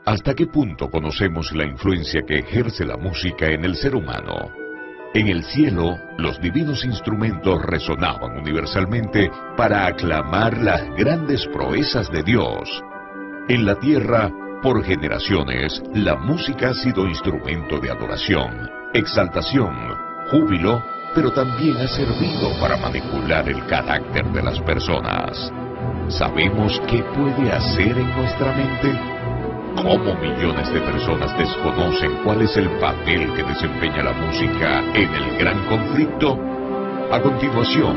¿Hasta qué punto conocemos la influencia que ejerce la música en el ser humano? En el cielo, los divinos instrumentos resonaban universalmente para aclamar las grandes proezas de Dios. En la tierra, por generaciones, la música ha sido instrumento de adoración, exaltación, júbilo, pero también ha servido para manipular el carácter de las personas. ¿Sabemos qué puede hacer en nuestra mente? ¿Cómo millones de personas desconocen cuál es el papel que desempeña la música en el gran conflicto? A continuación,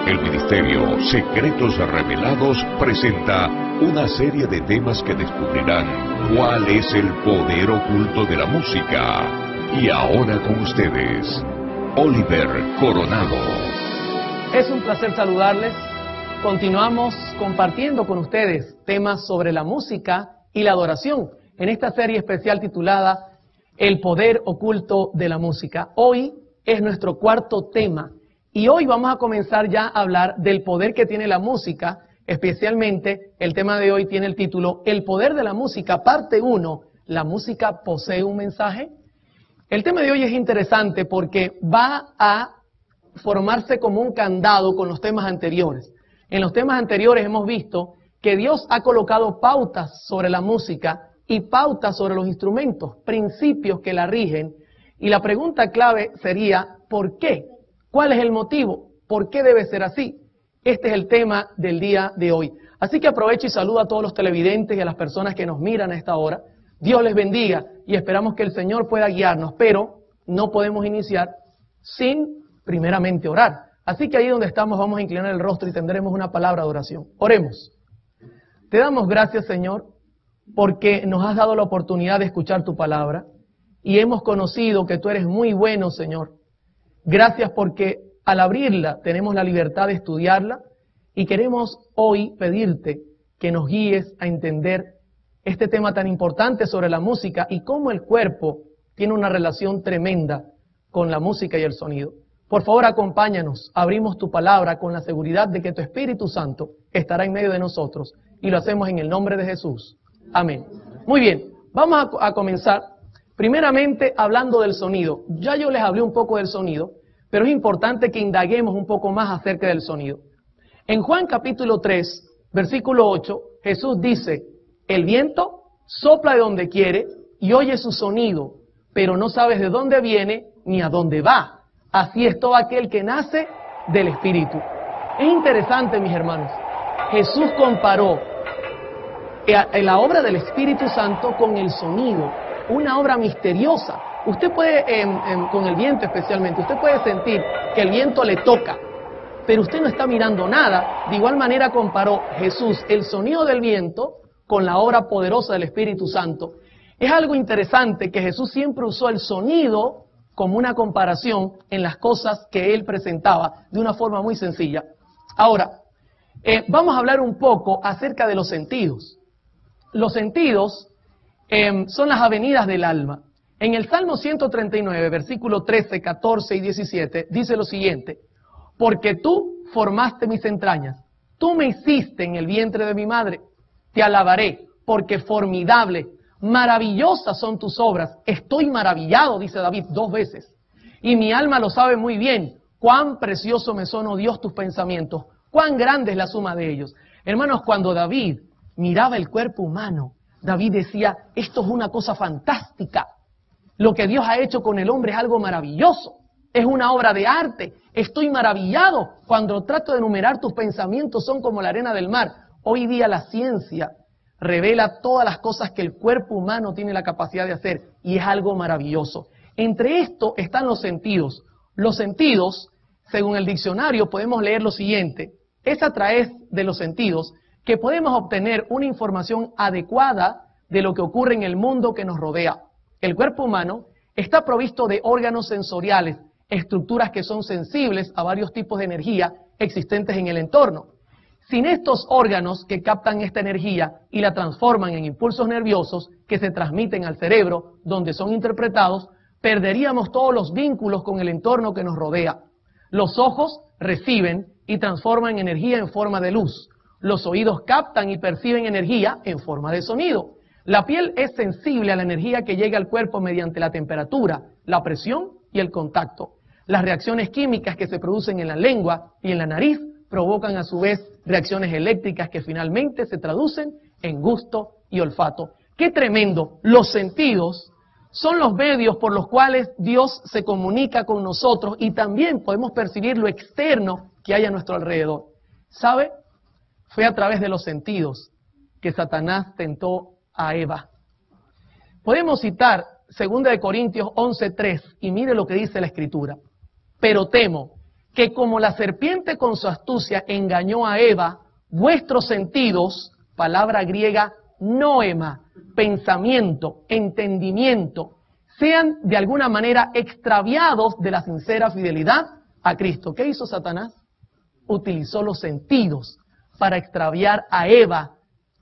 el Ministerio Secretos Revelados presenta una serie de temas que descubrirán cuál es el poder oculto de la música. Y ahora con ustedes, Oliver Coronado. Es un placer saludarles. Continuamos compartiendo con ustedes temas sobre la música y la adoración en esta serie especial titulada El poder oculto de la música. Hoy es nuestro cuarto tema y hoy vamos a comenzar ya a hablar del poder que tiene la música. Especialmente el tema de hoy tiene el título El poder de la música, parte 1. ¿La música posee un mensaje? El tema de hoy es interesante porque va a formarse como un candado con los temas anteriores. En los temas anteriores hemos visto que Dios ha colocado pautas sobre la música y pautas sobre los instrumentos, principios que la rigen. Y la pregunta clave sería, ¿por qué? ¿Cuál es el motivo? ¿Por qué debe ser así? Este es el tema del día de hoy. Así que aprovecho y saludo a todos los televidentes y a las personas que nos miran a esta hora. Dios les bendiga y esperamos que el Señor pueda guiarnos, pero no podemos iniciar sin primeramente orar. Así que ahí donde estamos vamos a inclinar el rostro y tendremos una palabra de oración. Oremos. Te damos gracias, Señor, porque nos has dado la oportunidad de escuchar tu palabra y hemos conocido que tú eres muy bueno, Señor. Gracias porque al abrirla tenemos la libertad de estudiarla y queremos hoy pedirte que nos guíes a entender este tema tan importante sobre la música y cómo el cuerpo tiene una relación tremenda con la música y el sonido. Por favor, acompáñanos, abrimos tu palabra con la seguridad de que tu Espíritu Santo estará en medio de nosotros y lo hacemos en el nombre de Jesús. Amén. Muy bien, vamos a comenzar primeramente hablando del sonido. Ya yo les hablé un poco del sonido, pero es importante que indaguemos un poco más acerca del sonido. En Juan capítulo 3, versículo 8, Jesús dice, el viento sopla de donde quiere y oye su sonido, pero no sabes de dónde viene ni a dónde va. Así es todo aquel que nace del Espíritu. Es interesante, mis hermanos. Jesús comparó la obra del Espíritu Santo con el sonido, una obra misteriosa. Usted puede, con el viento especialmente, usted puede sentir que el viento le toca, pero usted no está mirando nada. De igual manera comparó Jesús el sonido del viento con la obra poderosa del Espíritu Santo. Es algo interesante que Jesús siempre usó el sonido como una comparación en las cosas que él presentaba de una forma muy sencilla. Ahora, vamos a hablar un poco acerca de los sentidos. Los sentidos son las avenidas del alma. En el Salmo 139, versículo 13, 14 y 17, dice lo siguiente: porque tú formaste mis entrañas, tú me hiciste en el vientre de mi madre, te alabaré, porque formidable, maravillosas son tus obras. Estoy maravillado, dice David 2 veces, y mi alma lo sabe muy bien. Cuán precioso me son, oh Dios, tus pensamientos, cuán grande es la suma de ellos. Hermanos, cuando David miraba el cuerpo humano, David decía, esto es una cosa fantástica. Lo que Dios ha hecho con el hombre es algo maravilloso, es una obra de arte. Estoy maravillado cuando trato de enumerar tus pensamientos, son como la arena del mar. Hoy día la ciencia revela todas las cosas que el cuerpo humano tiene la capacidad de hacer y es algo maravilloso. Entre esto están los sentidos. Los sentidos, según el diccionario, podemos leer lo siguiente: es a través de los sentidos que podemos obtener una información adecuada de lo que ocurre en el mundo que nos rodea. El cuerpo humano está provisto de órganos sensoriales, estructuras que son sensibles a varios tipos de energía existentes en el entorno. Sin estos órganos que captan esta energía y la transforman en impulsos nerviosos que se transmiten al cerebro, donde son interpretados, perderíamos todos los vínculos con el entorno que nos rodea. Los ojos reciben y transforman energía en forma de luz. Los oídos captan y perciben energía en forma de sonido. La piel es sensible a la energía que llega al cuerpo mediante la temperatura, la presión y el contacto. Las reacciones químicas que se producen en la lengua y en la nariz provocan a su vez reacciones eléctricas que finalmente se traducen en gusto y olfato. ¡Qué tremendo! Los sentidos son los medios por los cuales Dios se comunica con nosotros y también podemos percibir lo externo que hay a nuestro alrededor. ¿Sabe? Fue a través de los sentidos que Satanás tentó a Eva. Podemos citar 2 Corintios 11:3 y mire lo que dice la Escritura. Pero temo que como la serpiente con su astucia engañó a Eva, vuestros sentidos, palabra griega noema, pensamiento, entendimiento, sean de alguna manera extraviados de la sincera fidelidad a Cristo. ¿Qué hizo Satanás? Utilizó los sentidos para extraviar a Eva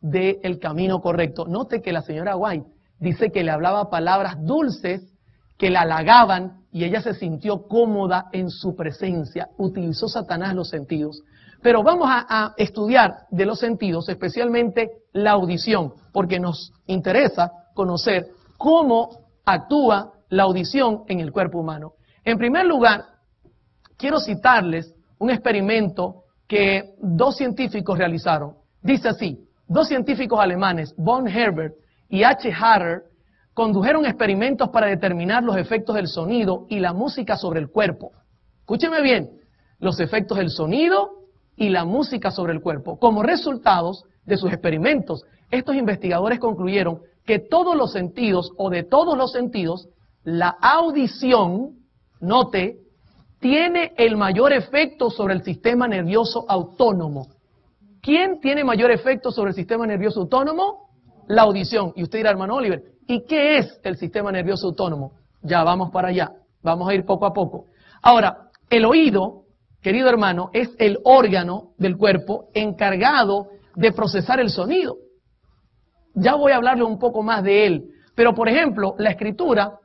del camino correcto. Note que la señora White dice que le hablaba palabras dulces que la halagaban y ella se sintió cómoda en su presencia. Utilizó Satanás los sentidos. Pero vamos a estudiar de los sentidos, especialmente la audición, porque nos interesa conocer cómo actúa la audición en el cuerpo humano. En primer lugar, quiero citarles un experimento que 2 científicos realizaron. Dice así: 2 científicos alemanes, von Herbert y H. Harrer, condujeron experimentos para determinar los efectos del sonido y la música sobre el cuerpo. Escúcheme bien, los efectos del sonido y la música sobre el cuerpo. Como resultados de sus experimentos, estos investigadores concluyeron que todos los sentidos, o de todos los sentidos, la audición, note, tiene el mayor efecto sobre el sistema nervioso autónomo. ¿Quién tiene mayor efecto sobre el sistema nervioso autónomo? La audición. Y usted dirá, hermano Oliver, ¿y qué es el sistema nervioso autónomo? Ya vamos para allá, vamos a ir poco a poco. Ahora, el oído, querido hermano, es el órgano del cuerpo encargado de procesar el sonido. Ya voy a hablarle un poco más de él. Pero, por ejemplo, la Escritura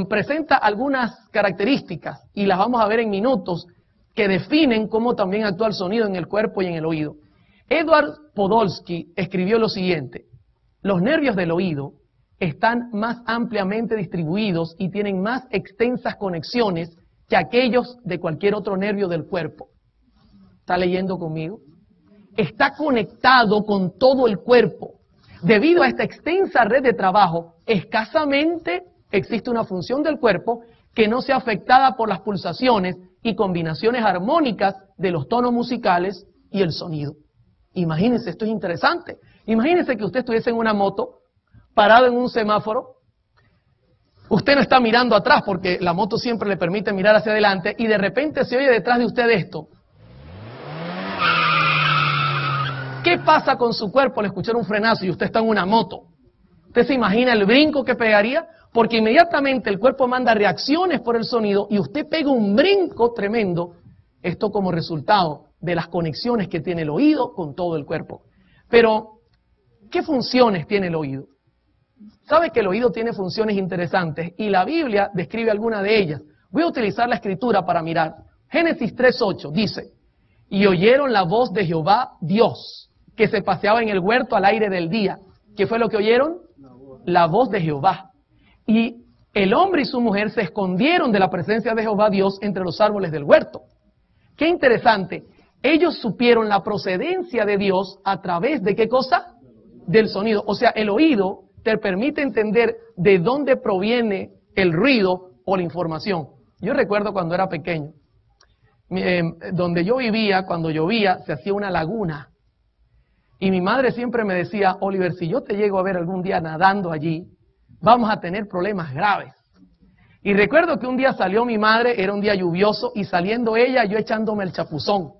presenta algunas características, y las vamos a ver en minutos, que definen cómo también actúa el sonido en el cuerpo y en el oído. Edward Podolsky escribió lo siguiente: los nervios del oído están más ampliamente distribuidos y tienen más extensas conexiones que aquellos de cualquier otro nervio del cuerpo. ¿Está leyendo conmigo? Está conectado con todo el cuerpo. Debido a esta extensa red de trabajo, escasamente existe una función del cuerpo que no sea afectada por las pulsaciones y combinaciones armónicas de los tonos musicales y el sonido. Imagínense, esto es interesante. Imagínense que usted estuviese en una moto, parado en un semáforo. Usted no está mirando atrás porque la moto siempre le permite mirar hacia adelante, y de repente se oye detrás de usted esto. ¿Qué pasa con su cuerpo al escuchar un frenazo y usted está en una moto? ¿Usted se imagina el brinco que pegaría? Porque inmediatamente el cuerpo manda reacciones por el sonido y usted pega un brinco tremendo. Esto como resultado de las conexiones que tiene el oído con todo el cuerpo. Pero, ¿qué funciones tiene el oído? Sabe que el oído tiene funciones interesantes y la Biblia describe alguna de ellas. Voy a utilizar la Escritura para mirar. Génesis 3:8 dice: y oyeron la voz de Jehová Dios, que se paseaba en el huerto al aire del día. ¿Qué fue lo que oyeron? La voz de Jehová. Y el hombre y su mujer se escondieron de la presencia de Jehová Dios entre los árboles del huerto. Qué interesante. Ellos supieron la procedencia de Dios a través de ¿qué cosa? Del sonido. O sea, el oído te permite entender de dónde proviene el ruido o la información. Yo recuerdo cuando era pequeño, donde yo vivía, cuando llovía, se hacía una laguna. Y mi madre siempre me decía: Oliver, si yo te llego a ver algún día nadando allí, vamos a tener problemas graves. Y recuerdo que un día salió mi madre, era un día lluvioso, y saliendo ella, yo echándome el chapuzón.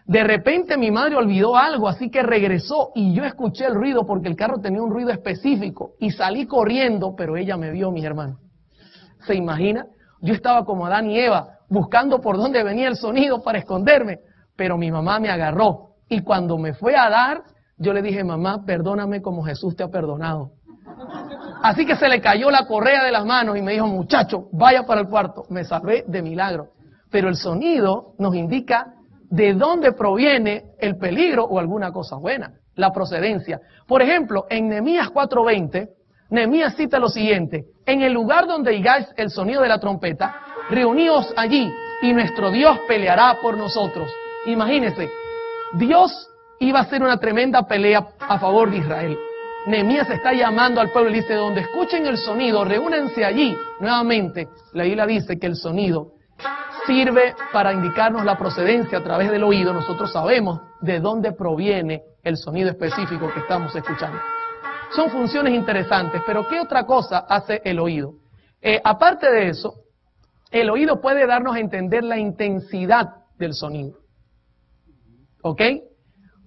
De repente mi madre olvidó algo, así que regresó y yo escuché el ruido porque el carro tenía un ruido específico y salí corriendo, pero ella me vio, mis hermanos. ¿Se imagina? Yo estaba como Adán y Eva, buscando por dónde venía el sonido para esconderme, pero mi mamá me agarró y cuando me fue a dar, yo le dije: mamá, perdóname como Jesús te ha perdonado. Así que se le cayó la correa de las manos y me dijo: muchacho, vaya para el cuarto. Me salvé de milagro. Pero el sonido nos indica de dónde proviene el peligro o alguna cosa buena. la procedencia. Por ejemplo, en Nehemías 4:20, Nehemías cita lo siguiente: en el lugar donde oigáis el sonido de la trompeta, reuníos allí y nuestro Dios peleará por nosotros. Imagínense, Dios iba a hacer una tremenda pelea a favor de Israel. Nehemías está llamando al pueblo y dice: donde escuchen el sonido, reúnense allí. Nuevamente, la Biblia dice que el sonido sirve para indicarnos la procedencia a través del oído. Nosotros sabemos de dónde proviene el sonido específico que estamos escuchando. Son funciones interesantes, pero ¿qué otra cosa hace el oído? Aparte de eso, el oído puede darnos a entender la intensidad del sonido. ¿Ok?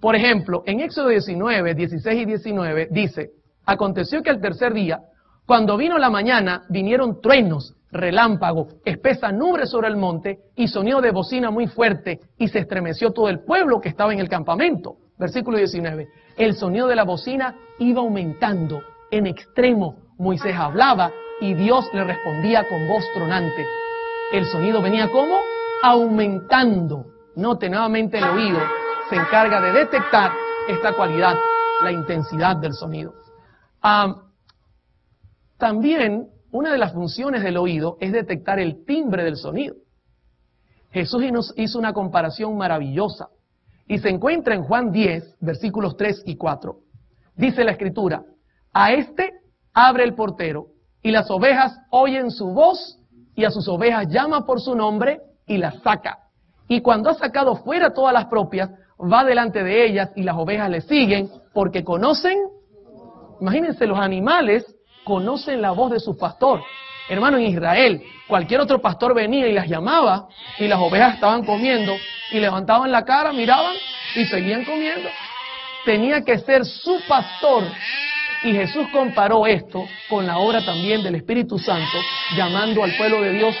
Por ejemplo, en Éxodo 19, 16 y 19 dice: aconteció que al tercer día, cuando vino la mañana, vinieron truenos, relámpagos, espesa nube sobre el monte y sonido de bocina muy fuerte, y se estremeció todo el pueblo que estaba en el campamento. Versículo 19. El sonido de la bocina iba aumentando en extremo. Moisés hablaba y Dios le respondía con voz tronante. El sonido venía como aumentando. Note, nuevamente el oído se encarga de detectar esta cualidad, la intensidad del sonido. También una de las funciones del oído es detectar el timbre del sonido. Jesús nos hizo una comparación maravillosa y se encuentra en Juan 10, versículos 3 y 4. Dice la Escritura: a este abre el portero y las ovejas oyen su voz, y a sus ovejas llama por su nombre y las saca. Y cuando ha sacado fuera todas las propias, va delante de ellas y las ovejas le siguen porque conocen. Imagínense, los animales conocen la voz de su pastor. Hermano, en Israel, cualquier otro pastor venía y las llamaba y las ovejas estaban comiendo y levantaban la cara, miraban y seguían comiendo. Tenía que ser su pastor. Y Jesús comparó esto con la obra también del Espíritu Santo, llamando al pueblo de Dios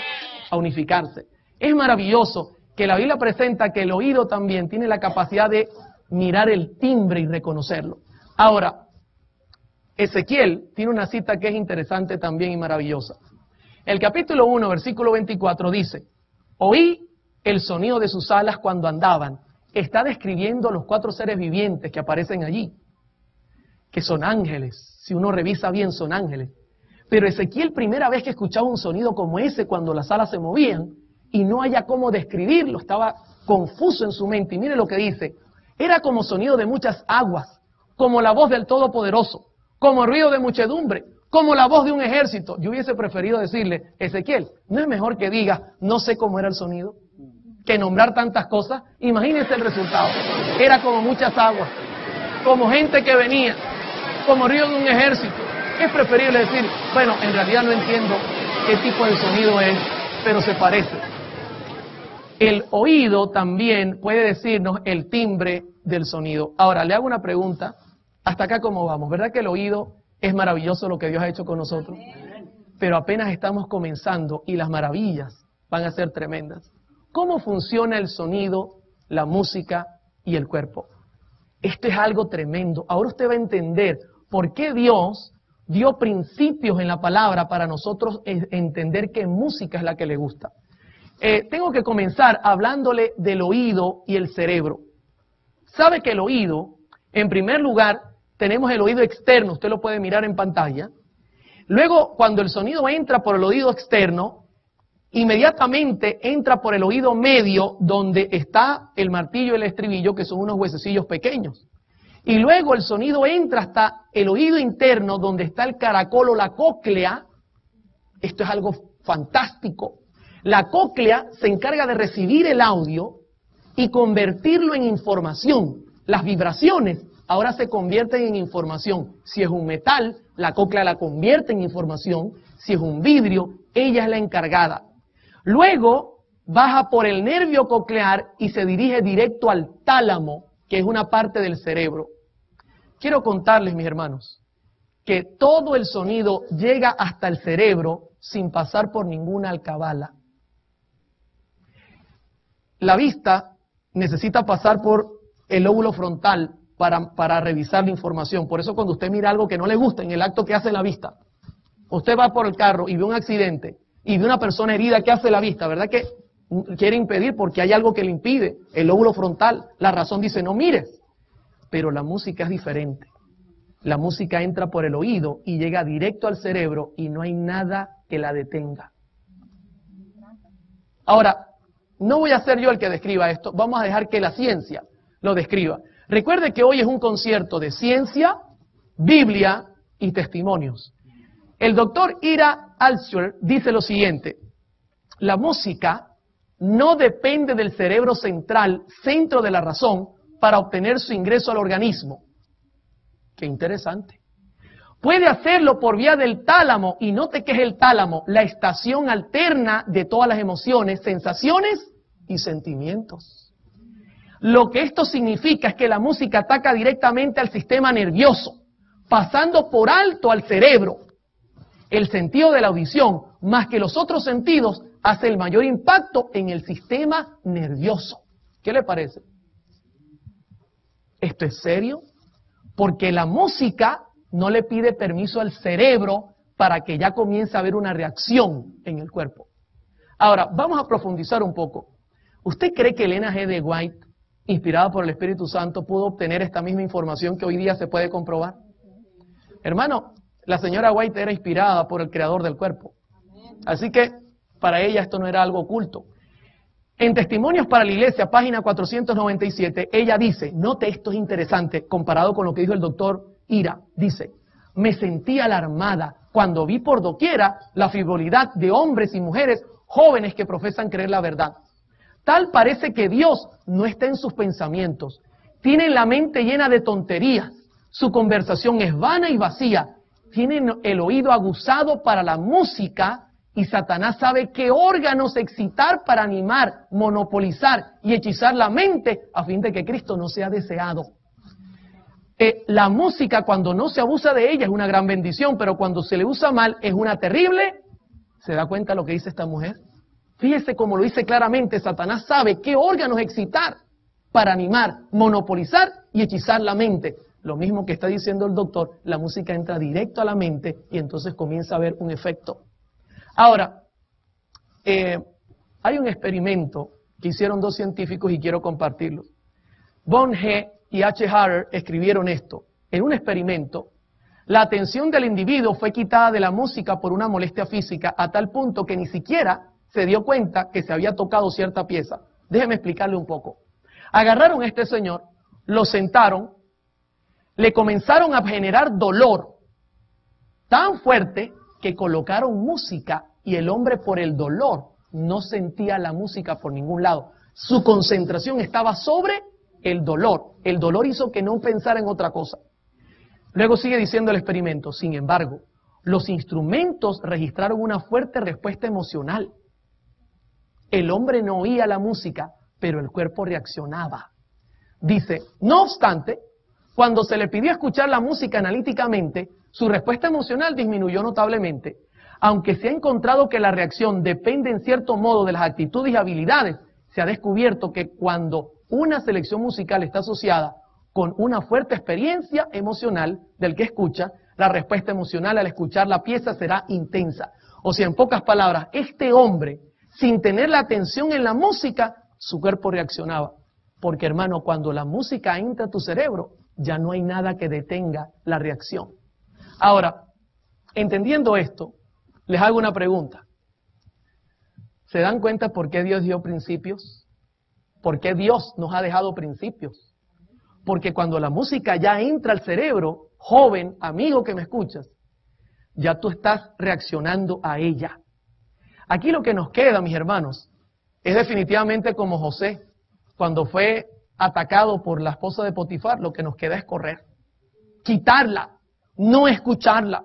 a unificarse. Es maravilloso que la Biblia presenta que el oído también tiene la capacidad de mirar el timbre y reconocerlo. Ahora, Ezequiel tiene una cita que es interesante también y maravillosa. El capítulo 1, versículo 24 dice: oí el sonido de sus alas cuando andaban. Está describiendo los 4 seres vivientes que aparecen allí, que son ángeles. Si uno revisa bien, son ángeles. Pero Ezequiel, primera vez que escuchaba un sonido como ese cuando las alas se movían, y no haya cómo describirlo, estaba confuso en su mente. Y mire lo que dice: era como sonido de muchas aguas, como la voz del Todopoderoso, como ruido de muchedumbre, como la voz de un ejército. Yo hubiese preferido decirle: Ezequiel, ¿no es mejor que diga no sé cómo era el sonido? Que nombrar tantas cosas. Imagínense el resultado. Era como muchas aguas, como gente que venía, como ruido de un ejército. Es preferible decir: bueno, en realidad no entiendo qué tipo de sonido es, pero se parece. El oído también puede decirnos el timbre del sonido. Ahora, le hago una pregunta. Hasta acá, ¿cómo vamos? ¿Verdad que el oído es maravilloso lo que Dios ha hecho con nosotros? Pero apenas estamos comenzando y las maravillas van a ser tremendas. ¿Cómo funciona el sonido, la música y el cuerpo? Esto es algo tremendo. Ahora usted va a entender por qué Dios dio principios en la palabra para nosotros entender qué música es la que le gusta. Tengo que comenzar hablándole del oído y el cerebro. ¿Sabe que el oído, en primer lugar, tenemos el oído externo? Usted lo puede mirar en pantalla. Luego, cuando el sonido entra por el oído externo, inmediatamente entra por el oído medio, donde está el martillo y el estribillo, que son unos huesecillos pequeños. Y luego el sonido entra hasta el oído interno, donde está el caracol o la cóclea. Esto es algo fantástico. La cóclea se encarga de recibir el audio y convertirlo en información. Las vibraciones ahora se convierten en información. Si es un metal, la cóclea la convierte en información. Si es un vidrio, ella es la encargada. Luego baja por el nervio coclear y se dirige directo al tálamo, que es una parte del cerebro. Quiero contarles, mis hermanos, que todo el sonido llega hasta el cerebro sin pasar por ninguna alcabala. La vista necesita pasar por el lóbulo frontal para revisar la información. Por eso cuando usted mira algo que no le gusta en el acto que hace la vista, usted va por el carro y ve un accidente y ve una persona herida, ¿qué hace la vista? ¿Verdad que quiere impedir porque hay algo que le impide? El lóbulo frontal, la razón dice no mires. pero la música es diferente. La música entra por el oído y llega directo al cerebro y no hay nada que la detenga. Ahora, no voy a ser yo el que describa esto, vamos a dejar que la ciencia lo describa. Recuerde que hoy es un concierto de ciencia, Biblia y testimonios. El doctor Ira Altshuler dice lo siguiente: la música no depende del cerebro central, centro de la razón, para obtener su ingreso al organismo. Qué interesante. Puede hacerlo por vía del tálamo, y note que es el tálamo, la estación alterna de todas las emociones, sensaciones y sentimientos. Lo que esto significa es que la música ataca directamente al sistema nervioso, pasando por alto al cerebro. El sentido de la audición, más que los otros sentidos, hace el mayor impacto en el sistema nervioso. ¿Qué le parece? ¿Esto es serio? Porque la música no le pide permiso al cerebro para que ya comience a haber una reacción en el cuerpo. Ahora, vamos a profundizar un poco. ¿Usted cree que Elena G. de White, inspirada por el Espíritu Santo, pudo obtener esta misma información que hoy día se puede comprobar? Hermano, la señora White era inspirada por el creador del cuerpo. Así que para ella esto no era algo oculto. En Testimonios para la Iglesia, página 497, ella dice, note esto es interesante comparado con lo que dijo el doctor Ira, dice, me sentí alarmada cuando vi por doquiera la frivolidad de hombres y mujeres jóvenes que profesan creer la verdad. Tal parece que Dios no está en sus pensamientos, tienen la mente llena de tonterías, su conversación es vana y vacía, tienen el oído aguzado para la música y Satanás sabe qué órganos excitar para animar, monopolizar y hechizar la mente a fin de que Cristo no sea deseado. La música, cuando no se abusa de ella, es una gran bendición, pero cuando se le usa mal, es una terrible. ¿Se da cuenta lo que dice esta mujer? Fíjese cómo lo dice claramente, Satanás sabe qué órganos excitar para animar, monopolizar y hechizar la mente. Lo mismo que está diciendo el doctor, la música entra directo a la mente y entonces comienza a haber un efecto. Ahora, hay un experimento que hicieron dos científicos y quiero compartirlo. Von G. y H. Harrer escribieron esto. En un experimento, la atención del individuo fue quitada de la música por una molestia física a tal punto que ni siquiera se dio cuenta que se había tocado cierta pieza. Déjeme explicarle un poco. Agarraron a este señor, lo sentaron, le comenzaron a generar dolor tan fuerte que colocaron música y el hombre por el dolor no sentía la música por ningún lado. Su concentración estaba sobre el dolor. El dolor hizo que no pensara en otra cosa. Luego sigue diciendo el experimento. Sin embargo, los instrumentos registraron una fuerte respuesta emocional. El hombre no oía la música, pero el cuerpo reaccionaba. Dice, no obstante, cuando se le pidió escuchar la música analíticamente, su respuesta emocional disminuyó notablemente. Aunque se ha encontrado que la reacción depende en cierto modo de las actitudes y habilidades, se ha descubierto que cuando una selección musical está asociada con una fuerte experiencia emocional del que escucha, la respuesta emocional al escuchar la pieza será intensa. O sea, en pocas palabras, este hombre, sin tener la atención en la música, su cuerpo reaccionaba. Porque, hermano, cuando la música entra a tu cerebro, ya no hay nada que detenga la reacción. Ahora, entendiendo esto, les hago una pregunta. ¿Se dan cuenta por qué Dios dio principios? ¿Por qué Dios nos ha dejado principios? Porque cuando la música ya entra al cerebro, joven, amigo que me escuchas, ya tú estás reaccionando a ella. Aquí lo que nos queda, mis hermanos, es definitivamente como José, cuando fue atacado por la esposa de Potifar, lo que nos queda es correr, quitarla, no escucharla.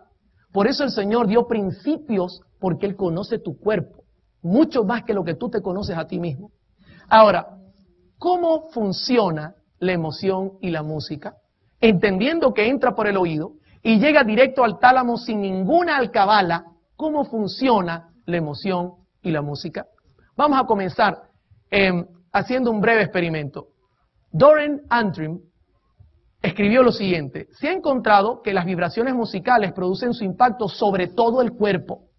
Por eso el Señor dio principios, porque Él conoce tu cuerpo, mucho más que lo que tú te conoces a ti mismo. Ahora, ¿cómo funciona la emoción y la música? Entendiendo que entra por el oído y llega directo al tálamo sin ninguna alcabala, ¿cómo funciona la emoción y la música? Vamos a comenzar haciendo un breve experimento. Doran Antrim escribió lo siguiente: se ha encontrado que las vibraciones musicales producen su impacto sobre todo el cuerpo,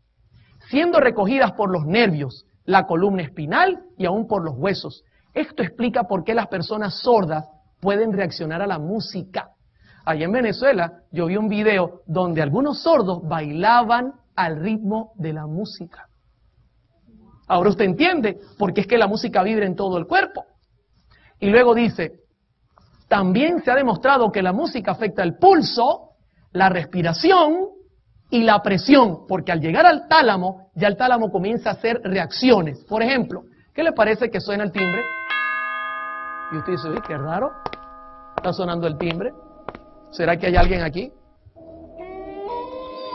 siendo recogidas por los nervios, la columna espinal y aún por los huesos. Esto explica por qué las personas sordas pueden reaccionar a la música. Allá en Venezuela yo vi un video donde algunos sordos bailaban al ritmo de la música. Ahora usted entiende por qué es que la música vibra en todo el cuerpo. Y luego dice, también se ha demostrado que la música afecta el pulso, la respiración y la presión, porque al llegar al tálamo, ya el tálamo comienza a hacer reacciones. Por ejemplo, ¿qué le parece que suena el timbre? Y usted dice, uy, qué raro, está sonando el timbre. ¿Será que hay alguien aquí?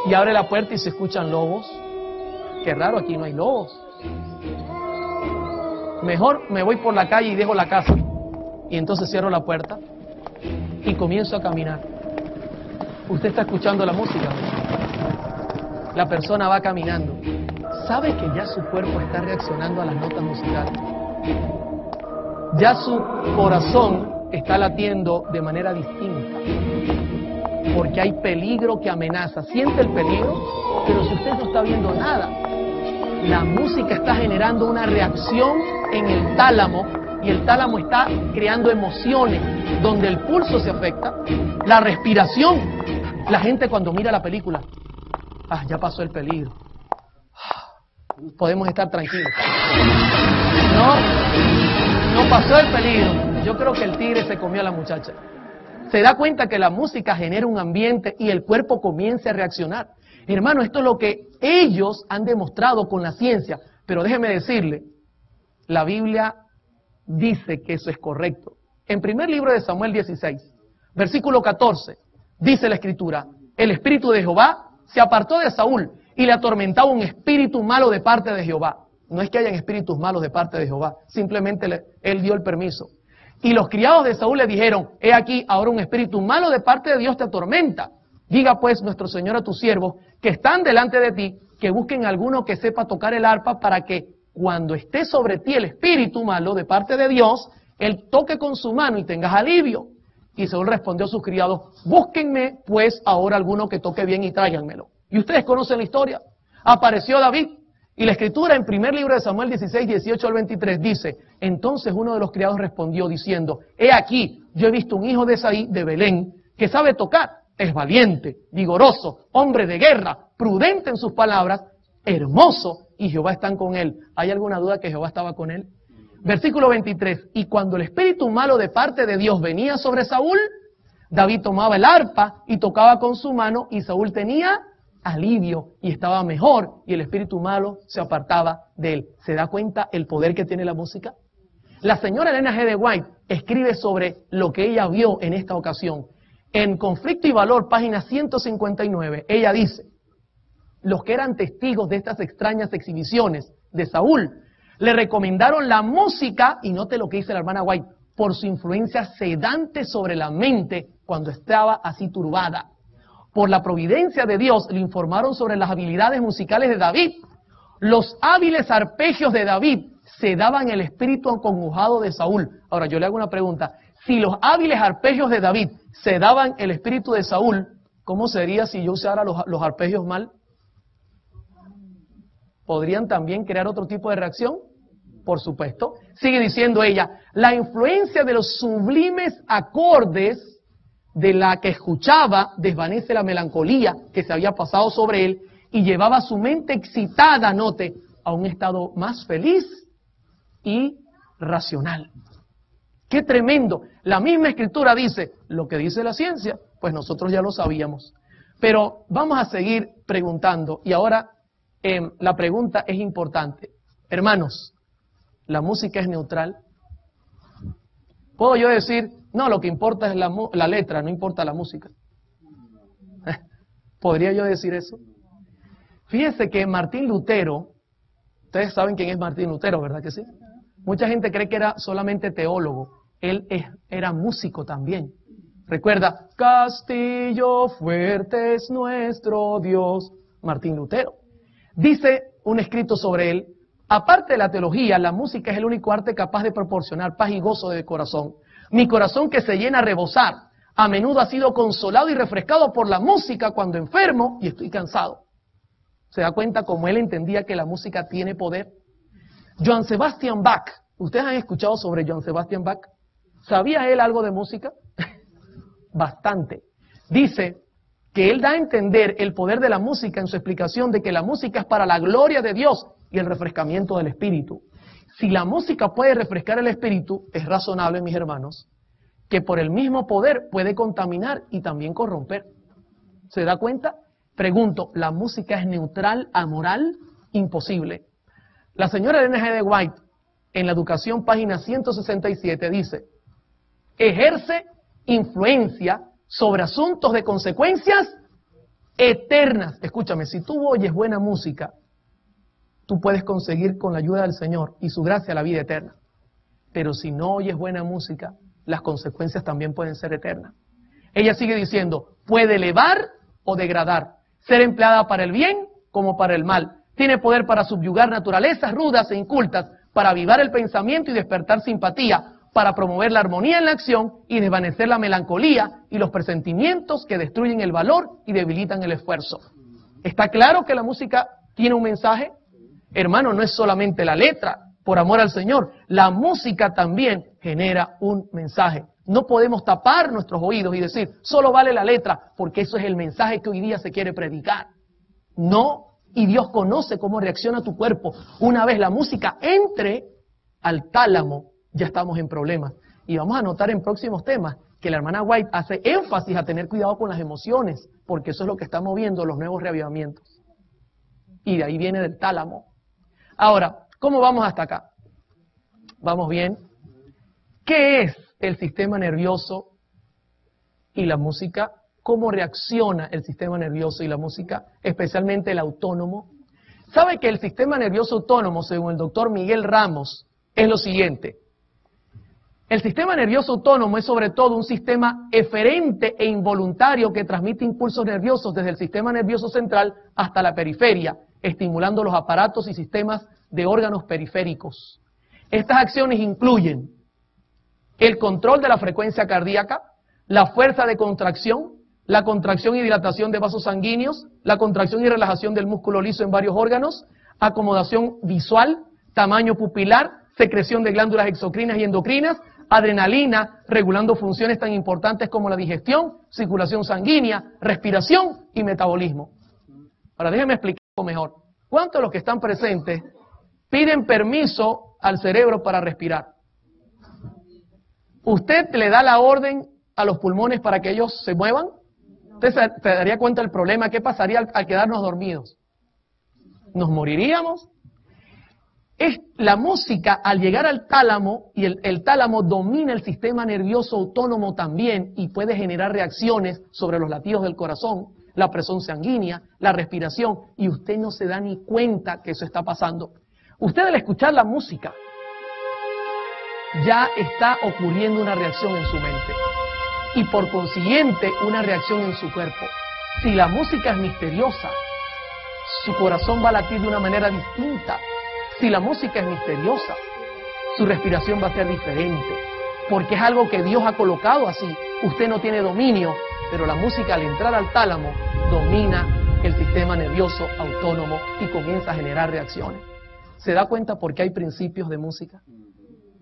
Y abre la puerta y se escuchan lobos. Qué raro, aquí no hay lobos. Mejor me voy por la calle y dejo la casa. Y entonces cierro la puerta y comienzo a caminar. Usted está escuchando la música. La persona va caminando. ¿Sabe que ya su cuerpo está reaccionando a las notas musicales? Ya su corazón está latiendo de manera distinta. Porque hay peligro que amenaza. Siente el peligro, pero si usted no está viendo nada, la música está generando una reacción en el tálamo y el tálamo está creando emociones donde el pulso se afecta, la respiración. La gente cuando mira la película, ya pasó el peligro. Podemos estar tranquilos. No pasó el peligro. Yo creo que el tigre se comió a la muchacha. Se da cuenta que la música genera un ambiente y el cuerpo comienza a reaccionar. Hermano, esto es lo que ellos han demostrado con la ciencia. Pero déjeme decirle, la Biblia dice que eso es correcto. En primer libro de Samuel 16, versículo 14, dice la Escritura, el espíritu de Jehová se apartó de Saúl y le atormentaba un espíritu malo de parte de Jehová. No es que hayan espíritus malos de parte de Jehová, simplemente él dio el permiso. Y los criados de Saúl le dijeron, he aquí, ahora un espíritu malo de parte de Dios te atormenta. Diga pues nuestro Señor a tus siervos que están delante de ti, que busquen alguno que sepa tocar el arpa para que cuando esté sobre ti el espíritu malo de parte de Dios, él toque con su mano y tengas alivio. Y Saúl respondió a sus criados, búsquenme pues ahora alguno que toque bien y tráiganmelo. Y ustedes conocen la historia. Apareció David. Y la Escritura en primer libro de Samuel 16, 18 al 23 dice, entonces uno de los criados respondió diciendo, he aquí, yo he visto un hijo de Isaí de Belén que sabe tocar, es valiente, vigoroso, hombre de guerra, prudente en sus palabras, hermoso, y Jehová está con él. ¿Hay alguna duda que Jehová estaba con él? Versículo 23, y cuando el espíritu malo de parte de Dios venía sobre Saúl, David tomaba el arpa y tocaba con su mano, y Saúl tenía alivio y estaba mejor y el espíritu malo se apartaba de él. ¿Se da cuenta el poder que tiene la música? La señora Elena G. de White escribe sobre lo que ella vio en esta ocasión. En Conflicto y Valor, página 159, ella dice, los que eran testigos de estas extrañas exhibiciones de Saúl, le recomendaron la música, y note lo que dice la hermana White, por su influencia sedante sobre la mente cuando estaba así turbada. Por la providencia de Dios le informaron sobre las habilidades musicales de David. Los hábiles arpegios de David se daban el espíritu acongojado de Saúl. Ahora yo le hago una pregunta. Si los hábiles arpegios de David se daban el espíritu de Saúl, ¿cómo sería si yo usara los arpegios mal? ¿Podrían también crear otro tipo de reacción? Por supuesto. Sigue diciendo ella, la influencia de los sublimes acordes de la que escuchaba desvanece la melancolía que se había pasado sobre él y llevaba su mente excitada, note, a un estado más feliz y racional. ¡Qué tremendo! La misma Escritura dice, lo que dice la ciencia, pues nosotros ya lo sabíamos. Pero vamos a seguir preguntando y ahora la pregunta es importante. Hermanos, ¿la música es neutral? ¿Puedo yo decir, no, lo que importa es la letra, no importa la música? ¿Podría yo decir eso? Fíjense que Martín Lutero, ustedes saben quién es Martín Lutero, ¿verdad que sí? Mucha gente cree que era solamente teólogo, él era músico también. Recuerda, Castillo fuerte es nuestro Dios, Martín Lutero. Dice un escrito sobre él, aparte de la teología, la música es el único arte capaz de proporcionar paz y gozo de corazón. Mi corazón que se llena a rebosar, a menudo ha sido consolado y refrescado por la música cuando enfermo y estoy cansado. ¿Se da cuenta cómo él entendía que la música tiene poder? Johann Sebastian Bach, ¿ustedes han escuchado sobre Johann Sebastian Bach? ¿Sabía él algo de música? Bastante. Dice que él da a entender el poder de la música en su explicación de que la música es para la gloria de Dios y el refrescamiento del espíritu. Si la música puede refrescar el espíritu, es razonable, mis hermanos, que por el mismo poder puede contaminar y también corromper. ¿Se da cuenta? Pregunto, ¿la música es neutral, amoral? Imposible. La señora Ellen G. White, en la Educación, página 167, dice: ejerce influencia sobre asuntos de consecuencias eternas. Escúchame, si tú oyes buena música, tú puedes conseguir con la ayuda del Señor y su gracia la vida eterna. Pero si no oyes buena música, las consecuencias también pueden ser eternas. Ella sigue diciendo, puede elevar o degradar, ser empleada para el bien como para el mal. Tiene poder para subyugar naturalezas rudas e incultas, para avivar el pensamiento y despertar simpatía, para promover la armonía en la acción y desvanecer la melancolía y los presentimientos que destruyen el valor y debilitan el esfuerzo. ¿Está claro que la música tiene un mensaje? Hermano, no es solamente la letra, por amor al Señor. La música también genera un mensaje. No podemos tapar nuestros oídos y decir, solo vale la letra, porque eso es el mensaje que hoy día se quiere predicar. No, y Dios conoce cómo reacciona tu cuerpo. Una vez la música entre al tálamo, ya estamos en problemas. Y vamos a notar en próximos temas que la hermana White hace énfasis a tener cuidado con las emociones, porque eso es lo que está moviendo los nuevos reavivamientos. Y de ahí viene del tálamo. Ahora, ¿cómo vamos hasta acá? ¿Vamos bien? ¿Qué es el sistema nervioso y la música? ¿Cómo reacciona el sistema nervioso y la música, especialmente el autónomo? ¿Sabe que el sistema nervioso autónomo, según el doctor Miguel Ramos, es lo siguiente? El sistema nervioso autónomo es sobre todo un sistema eferente e involuntario que transmite impulsos nerviosos desde el sistema nervioso central hasta la periferia, estimulando los aparatos y sistemas de órganos periféricos. Estas acciones incluyen el control de la frecuencia cardíaca, la fuerza de contracción, la contracción y dilatación de vasos sanguíneos, la contracción y relajación del músculo liso en varios órganos, acomodación visual, tamaño pupilar, secreción de glándulas exocrinas y endocrinas, adrenalina, regulando funciones tan importantes como la digestión, circulación sanguínea, respiración y metabolismo. Ahora déjenme explicar mejor. ¿Cuántos de los que están presentes piden permiso al cerebro para respirar? ¿Usted le da la orden a los pulmones para que ellos se muevan? ¿Usted se daría cuenta del problema? ¿Qué pasaría al quedarnos dormidos? ¿Nos moriríamos? Es la música, al llegar al tálamo, y el tálamo domina el sistema nervioso autónomo también y puede generar reacciones sobre los latidos del corazón, la presión sanguínea, la respiración, y usted no se da ni cuenta que eso está pasando. Usted al escuchar la música ya está ocurriendo una reacción en su mente y por consiguiente una reacción en su cuerpo. Si la música es misteriosa, su corazón va a latir de una manera distinta. Si la música es misteriosa, su respiración va a ser diferente, porque es algo que Dios ha colocado así. Usted no tiene dominio, pero la música al entrar al tálamo domina el sistema nervioso autónomo y comienza a generar reacciones. ¿Se da cuenta por qué hay principios de música?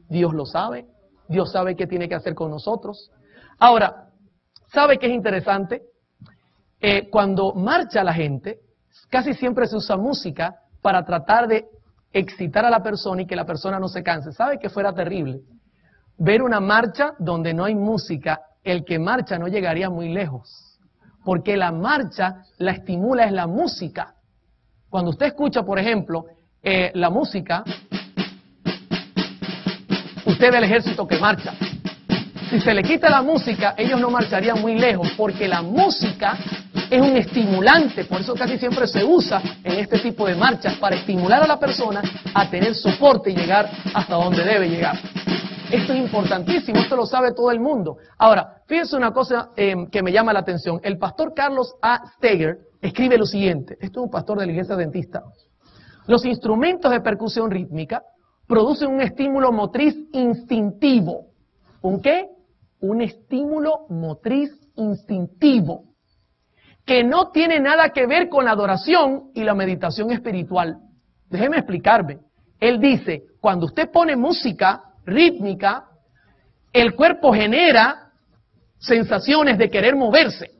Dios lo sabe, Dios sabe qué tiene que hacer con nosotros. Ahora, ¿sabe qué es interesante? Cuando marcha la gente, casi siempre se usa música para tratar de excitar a la persona y que la persona no se canse. ¿Sabe que fuera terrible ver una marcha donde no hay música? El que marcha no llegaría muy lejos, porque la marcha la estimula es la música. Cuando usted escucha, por ejemplo, la música, usted ve el ejército que marcha. Si se le quita la música, ellos no marcharían muy lejos, porque la música es un estimulante. Por eso casi siempre se usa en este tipo de marchas, para estimular a la persona a tener soporte y llegar hasta donde debe llegar. Esto es importantísimo, esto lo sabe todo el mundo. Ahora, fíjense una cosa que me llama la atención. El pastor Carlos A. Steger escribe lo siguiente. Esto es un pastor de la iglesia adventista. Los instrumentos de percusión rítmica producen un estímulo motriz instintivo. ¿Un qué? Un estímulo motriz instintivo, que no tiene nada que ver con la adoración y la meditación espiritual. Déjeme explicarme. Él dice, cuando usted pone música rítmica, el cuerpo genera sensaciones de querer moverse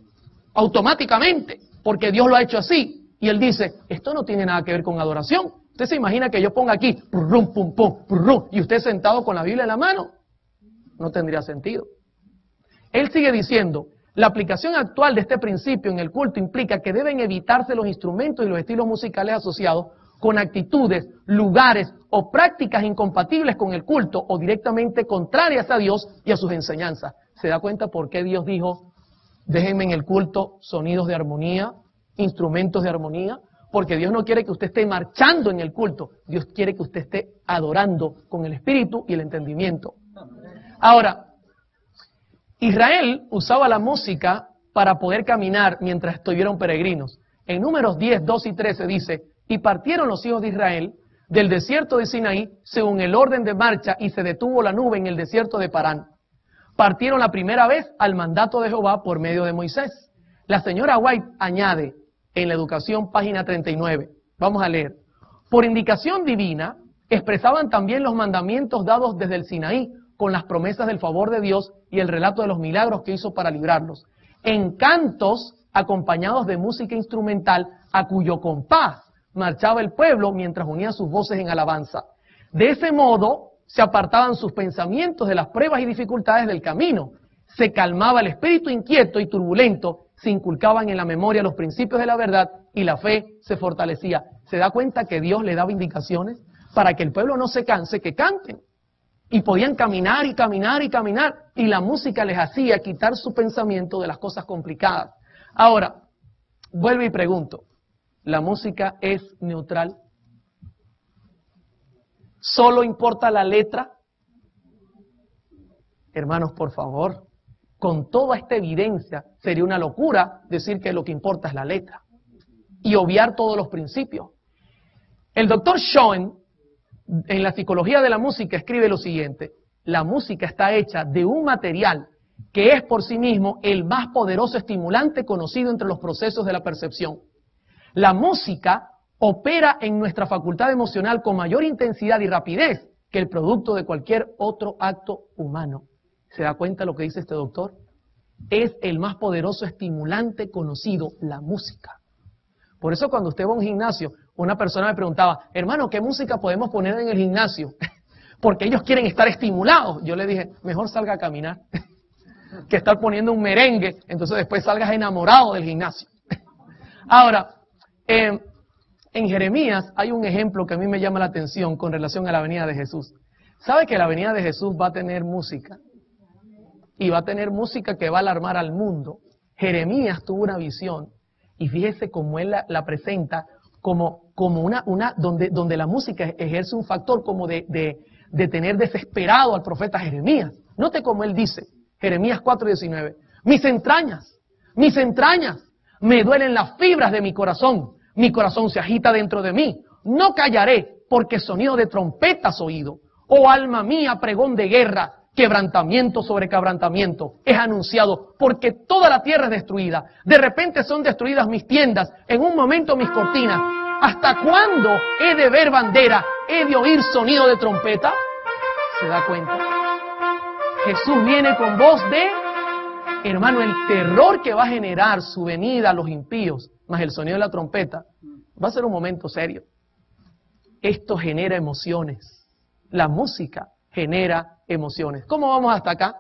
automáticamente, porque Dios lo ha hecho así. Y él dice, esto no tiene nada que ver con adoración. Usted se imagina que yo ponga aquí, pum, pum, pum, pum, y usted sentado con la Biblia en la mano. No tendría sentido. Él sigue diciendo, la aplicación actual de este principio en el culto implica que deben evitarse los instrumentos y los estilos musicales asociados con actitudes, lugares o prácticas incompatibles con el culto o directamente contrarias a Dios y a sus enseñanzas. ¿Se da cuenta por qué Dios dijo, déjenme en el culto sonidos de armonía, instrumentos de armonía? Porque Dios no quiere que usted esté marchando en el culto. Dios quiere que usted esté adorando con el espíritu y el entendimiento. Ahora, Israel usaba la música para poder caminar mientras estuvieron peregrinos. En Números 10, 2 y 13 dice, y partieron los hijos de Israel del desierto de Sinaí según el orden de marcha y se detuvo la nube en el desierto de Parán. Partieron la primera vez al mandato de Jehová por medio de Moisés. La señora White añade en la educación, página 39. Vamos a leer. Por indicación divina, expresaban también los mandamientos dados desde el Sinaí, con las promesas del favor de Dios y el relato de los milagros que hizo para librarlos. En cantos acompañados de música instrumental, a cuyo compás marchaba el pueblo mientras unía sus voces en alabanza. De ese modo, se apartaban sus pensamientos de las pruebas y dificultades del camino. Se calmaba el espíritu inquieto y turbulento, se inculcaban en la memoria los principios de la verdad y la fe se fortalecía. ¿Se da cuenta que Dios le daba indicaciones para que el pueblo no se canse, que canten? Y podían caminar y caminar y caminar, y la música les hacía quitar su pensamiento de las cosas complicadas. Ahora, vuelvo y pregunto, ¿la música es neutral? ¿Solo importa la letra? Hermanos, por favor, con toda esta evidencia, sería una locura decir que lo que importa es la letra y obviar todos los principios. El doctor Schoen, en la psicología de la música, escribe lo siguiente: la música está hecha de un material que es por sí mismo el más poderoso estimulante conocido entre los procesos de la percepción. La música opera en nuestra facultad emocional con mayor intensidad y rapidez que el producto de cualquier otro acto humano. ¿Se da cuenta lo que dice este doctor? Es el más poderoso estimulante conocido, la música. Por eso cuando usted va a un gimnasio, una persona me preguntaba, hermano, ¿qué música podemos poner en el gimnasio? Porque ellos quieren estar estimulados. Yo le dije, mejor salga a caminar que estar poniendo un merengue, entonces después salgas enamorado del gimnasio. Ahora, en Jeremías hay un ejemplo que a mí me llama la atención con relación a la venida de Jesús. ¿Sabe que la venida de Jesús va a tener música? Y va a tener música que va a alarmar al mundo. Jeremías tuvo una visión y fíjese cómo él la presenta como una donde la música ejerce un factor como de tener desesperado al profeta Jeremías. Note cómo él dice, Jeremías 4:19, mis entrañas, me duelen las fibras de mi corazón se agita dentro de mí, no callaré, porque sonido de trompeta has oído. Oh alma mía, pregón de guerra, quebrantamiento sobre quebrantamiento es anunciado, porque toda la tierra es destruida. De repente son destruidas mis tiendas, en un momento mis cortinas. ¿Hasta cuándo he de ver bandera? ¿He de oír sonido de trompeta? ¿Se da cuenta? Jesús viene con voz de, hermano, el terror que va a generar su venida a los impíos, más el sonido de la trompeta, va a ser un momento serio. Esto genera emociones. La música genera emociones. ¿Cómo vamos hasta acá?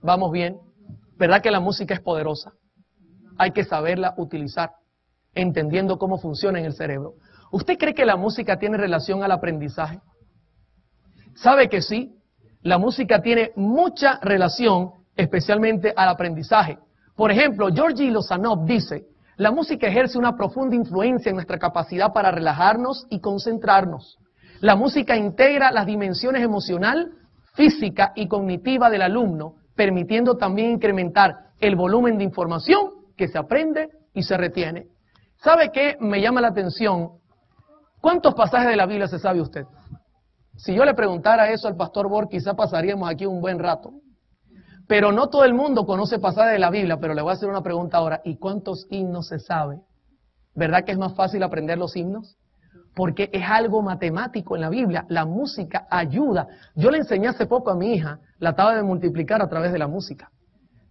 Vamos bien. ¿Verdad que la música es poderosa? Hay que saberla utilizar, entendiendo cómo funciona en el cerebro. ¿Usted cree que la música tiene relación al aprendizaje? ¿Sabe que sí? La música tiene mucha relación, especialmente al aprendizaje. Por ejemplo, Georgi Lozanov dice, la música ejerce una profunda influencia en nuestra capacidad para relajarnos y concentrarnos. La música integra las dimensiones emocional, física y cognitiva del alumno, permitiendo también incrementar el volumen de información que se aprende y se retiene. ¿Sabe qué me llama la atención? ¿Cuántos pasajes de la Biblia se sabe usted? Si yo le preguntara eso al pastor Borg, quizá pasaríamos aquí un buen rato. Pero no todo el mundo conoce pasajes de la Biblia, pero le voy a hacer una pregunta ahora. ¿Y cuántos himnos se sabe? ¿Verdad que es más fácil aprender los himnos? porque es algo matemático en la Biblia. La música ayuda. Yo le enseñé hace poco a mi hija la tabla de multiplicar a través de la música.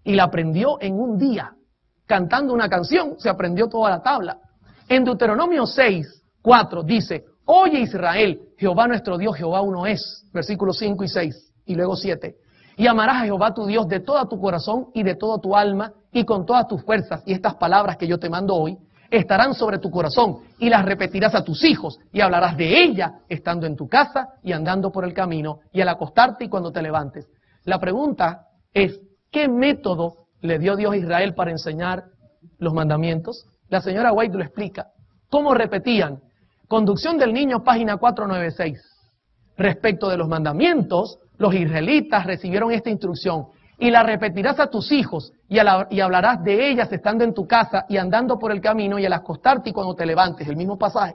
Y la aprendió en un día. Cantando una canción, se aprendió toda la tabla. En Deuteronomio 6:4 dice, oye Israel, Jehová nuestro Dios, Jehová uno es. Versículos 5 y 6, y luego 7. Y amarás a Jehová tu Dios de todo tu corazón y de toda tu alma y con todas tus fuerzas. Y estas palabras que yo te mando hoy estarán sobre tu corazón y las repetirás a tus hijos y hablarás de ellas estando en tu casa y andando por el camino y al acostarte y cuando te levantes. La pregunta es, ¿qué método le dio Dios a Israel para enseñar los mandamientos? La señora White lo explica. ¿Cómo repetían? Conducción del niño, página 496. Respecto de los mandamientos, los israelitas recibieron esta instrucción. Y la repetirás a tus hijos y hablarás de ellas estando en tu casa y andando por el camino y al acostarte y cuando te levantes. El mismo pasaje.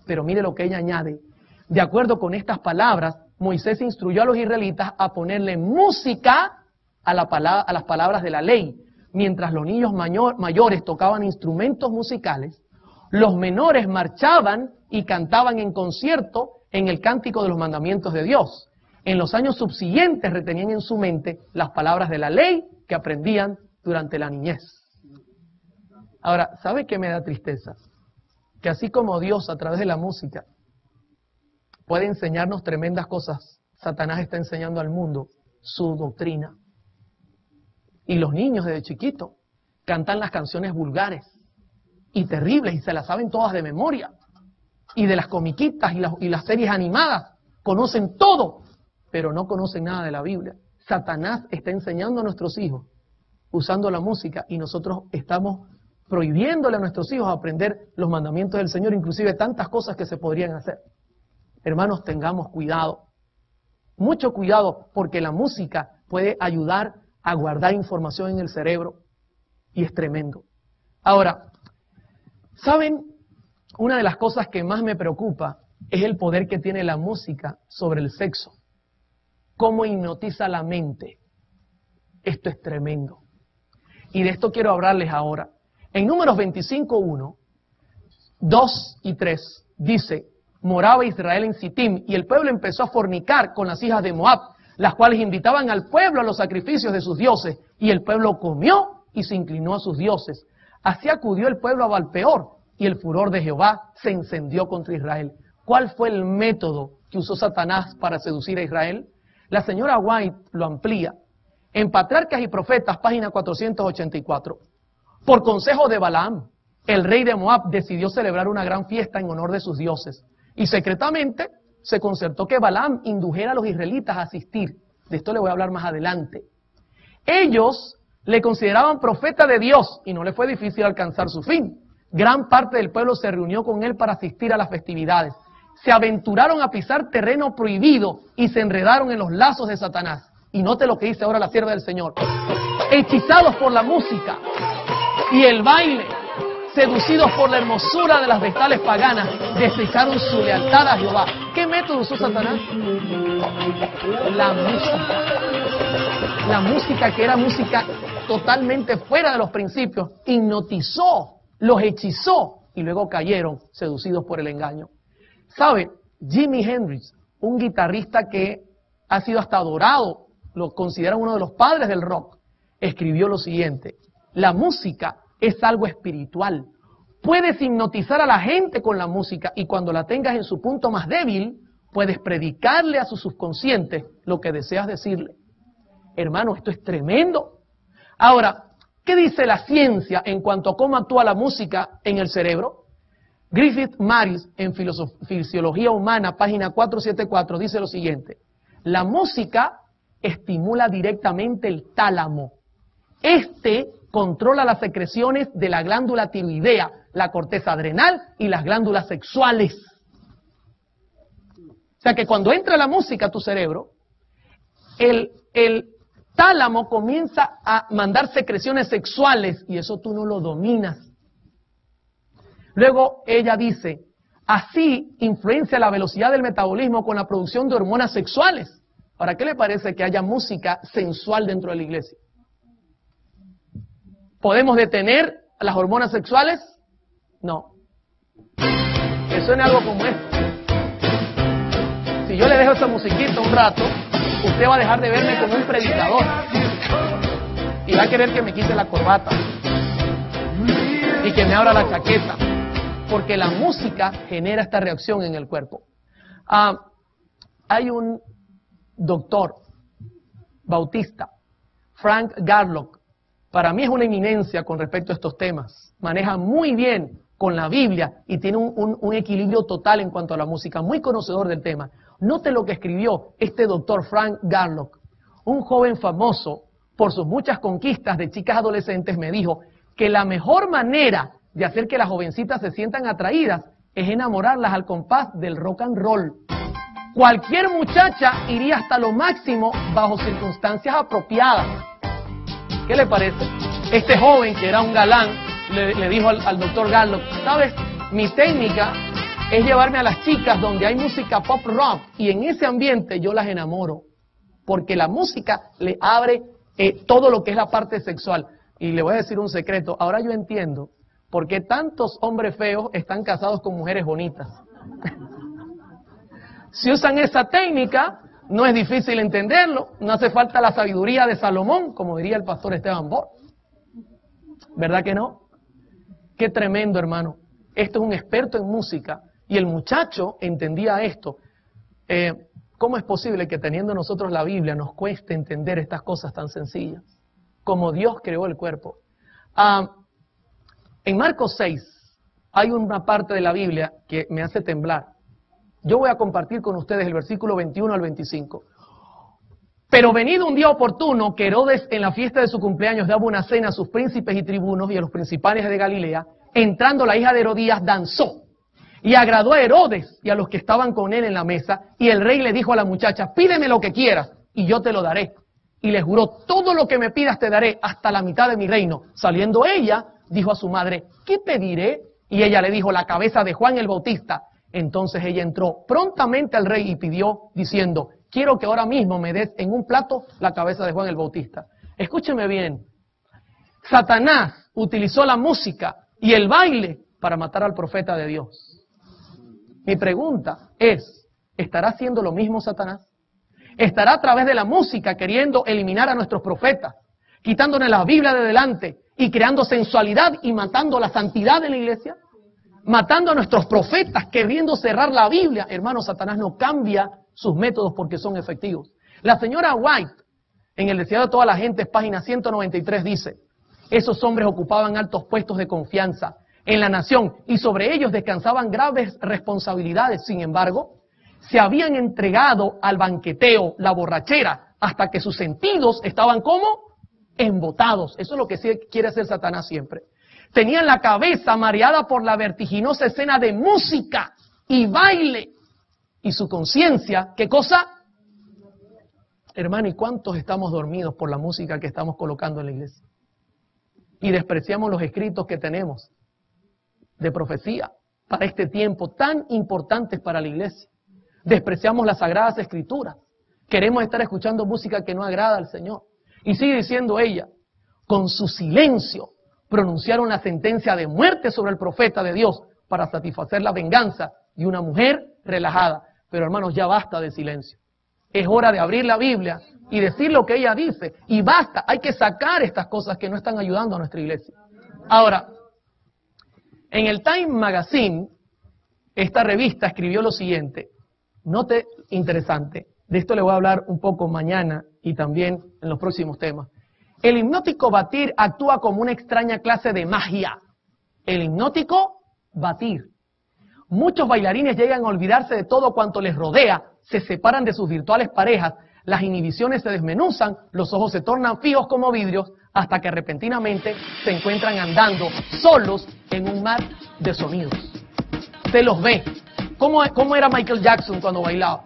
Pero mire lo que ella añade. De acuerdo con estas palabras, Moisés instruyó a los israelitas a ponerle música a las palabras de la ley. Mientras los niños mayores tocaban instrumentos musicales, los menores marchaban y cantaban en concierto en el cántico de los mandamientos de Dios. En los años subsiguientes retenían en su mente las palabras de la ley que aprendían durante la niñez. Ahora, ¿sabe qué me da tristeza? Que así como Dios a través de la música puede enseñarnos tremendas cosas, Satanás está enseñando al mundo su doctrina. Y los niños desde chiquitos cantan las canciones vulgares y terribles y se las saben todas de memoria. Y de las comiquitas y las series animadas conocen todo, pero no conocen nada de la Biblia. Satanás está enseñando a nuestros hijos usando la música y nosotros estamos prohibiéndole a nuestros hijos aprender los mandamientos del Señor, inclusive tantas cosas que se podrían hacer. Hermanos, tengamos cuidado, mucho cuidado, porque la música puede ayudar a guardar información en el cerebro y es tremendo. Ahora, ¿saben? Una de las cosas que más me preocupa es el poder que tiene la música sobre el sexo. Cómo hipnotiza la mente. Esto es tremendo. Y de esto quiero hablarles ahora. En Números 25:1, 2 y 3 dice, moraba Israel en Sittim y el pueblo empezó a fornicar con las hijas de Moab, las cuales invitaban al pueblo a los sacrificios de sus dioses, y el pueblo comió y se inclinó a sus dioses. Así acudió el pueblo a Baal-peor, y el furor de Jehová se encendió contra Israel. ¿Cuál fue el método que usó Satanás para seducir a Israel? La señora White lo amplía. En Patriarcas y Profetas, página 484. Por consejo de Balaam, el rey de Moab decidió celebrar una gran fiesta en honor de sus dioses. Y secretamente se concertó que Balaam indujera a los israelitas a asistir. De esto le voy a hablar más adelante. Ellos le consideraban profeta de Dios y no le fue difícil alcanzar su fin. Gran parte del pueblo se reunió con él para asistir a las festividades. Se aventuraron a pisar terreno prohibido y se enredaron en los lazos de Satanás. Y note lo que dice ahora la sierva del Señor. Hechizados por la música y el baile, seducidos por la hermosura de las vestales paganas, desecharon su lealtad a Jehová. ¿Qué método usó Satanás? La música. La música, que era música totalmente fuera de los principios, hipnotizó, los hechizó y luego cayeron seducidos por el engaño. ¿Sabe? Jimi Hendrix, un guitarrista que ha sido hasta adorado, lo consideran uno de los padres del rock, escribió lo siguiente: la música es algo espiritual. Puedes hipnotizar a la gente con la música y cuando la tengas en su punto más débil, puedes predicarle a su subconsciente lo que deseas decirle. Hermano, esto es tremendo. Ahora, ¿qué dice la ciencia en cuanto a cómo actúa la música en el cerebro? Griffith Maris, en Fisiología Humana, página 474, dice lo siguiente: la música estimula directamente el tálamo. Este controla las secreciones de la glándula tiroidea, la corteza adrenal y las glándulas sexuales. O sea que cuando entra la música a tu cerebro, el tálamo comienza a mandar secreciones sexuales y eso tú no lo dominas. Luego ella dice, así influencia la velocidad del metabolismo con la producción de hormonas sexuales. ¿Para qué le parece que haya música sensual dentro de la iglesia? ¿Podemos detener las hormonas sexuales? No. que suene algo como esto. Si yo le dejo esa musiquita un rato, usted va a dejar de verme como un predicador y va a querer que me quite la corbata y que me abra la chaqueta, porque la música genera esta reacción en el cuerpo. Hay un doctor bautista, Frank Garlock. Para mí es una eminencia con respecto a estos temas. Maneja muy bien con la Biblia y tiene un equilibrio total en cuanto a la música, muy conocedor del tema. Note lo que escribió este doctor Frank Garlock. Un joven famoso por sus muchas conquistas de chicas adolescentes me dijo que la mejor manera de hacer que las jovencitas se sientan atraídas es enamorarlas al compás del rock and roll. Cualquier muchacha iría hasta lo máximo bajo circunstancias apropiadas. ¿Qué le parece? Este joven, que era un galán, le dijo al doctor Garlock, ¿sabes? Mi técnica es llevarme a las chicas donde hay música pop rock y en ese ambiente yo las enamoro, porque la música le abre todo lo que es la parte sexual. Y le voy a decir un secreto, ahora yo entiendo por qué tantos hombres feos están casados con mujeres bonitas. Si usan esa técnica, no es difícil entenderlo, no hace falta la sabiduría de Salomón, como diría el pastor Esteban Bor. ¿Verdad que no? Qué tremendo, hermano. Esto es un experto en música y el muchacho entendía esto. ¿Cómo es posible que teniendo nosotros la Biblia nos cueste entender estas cosas tan sencillas? Como Dios creó el cuerpo. En Marcos 6 hay una parte de la Biblia que me hace temblar. Yo voy a compartir con ustedes el versículo 21 al 25. Pero venido un día oportuno, que Herodes en la fiesta de su cumpleaños daba una cena a sus príncipes y tribunos y a los principales de Galilea, entrando la hija de Herodías danzó y agradó a Herodes y a los que estaban con él en la mesa, y el rey le dijo a la muchacha, pídeme lo que quieras y yo te lo daré. Y le juró, todo lo que me pidas te daré, hasta la mitad de mi reino. Saliendo ella, dijo a su madre, ¿qué pediré? Y ella le dijo, la cabeza de Juan el Bautista. Entonces ella entró prontamente al rey y pidió, diciendo, quiero que ahora mismo me des en un plato la cabeza de Juan el Bautista. Escúcheme bien, Satanás utilizó la música y el baile para matar al profeta de Dios. Mi pregunta es, ¿estará haciendo lo mismo Satanás? ¿Estará a través de la música queriendo eliminar a nuestros profetas, quitándonos la Biblia de delante y creando sensualidad y matando la santidad de la iglesia? Matando a nuestros profetas, queriendo cerrar la Biblia. Hermano, Satanás no cambia sus métodos porque son efectivos. La señora White, en El Deseado de toda la gente, página 193, dice, esos hombres ocupaban altos puestos de confianza en la nación y sobre ellos descansaban graves responsabilidades. Sin embargo, se habían entregado al banqueteo, la borrachera, hasta que sus sentidos estaban como embotados. Eso es lo que quiere hacer Satanás siempre. Tenían la cabeza mareada por la vertiginosa escena de música y baile. Y su conciencia, ¿qué cosa? Hermano, ¿y cuántos estamos dormidos por la música que estamos colocando en la iglesia? Y despreciamos los escritos que tenemos de profecía para este tiempo tan importantes para la iglesia. Despreciamos las sagradas escrituras. Queremos estar escuchando música que no agrada al Señor. Y sigue diciendo ella, con su silencio pronunciaron la sentencia de muerte sobre el profeta de Dios para satisfacer la venganza de una mujer relajada. Pero hermanos, ya basta de silencio. Es hora de abrir la Biblia y decir lo que ella dice. Y basta, hay que sacar estas cosas que no están ayudando a nuestra iglesia. Ahora, en el Time Magazine, esta revista escribió lo siguiente. Note interesante, de esto le voy a hablar un poco mañana y también en los próximos temas. El hipnótico batir actúa como una extraña clase de magia. El hipnótico batir. Muchos bailarines llegan a olvidarse de todo cuanto les rodea, se separan de sus virtuales parejas, las inhibiciones se desmenuzan, los ojos se tornan fijos como vidrios, hasta que repentinamente se encuentran andando solos en un mar de sonidos. Se los ve. ¿Cómo era Michael Jackson cuando bailaba?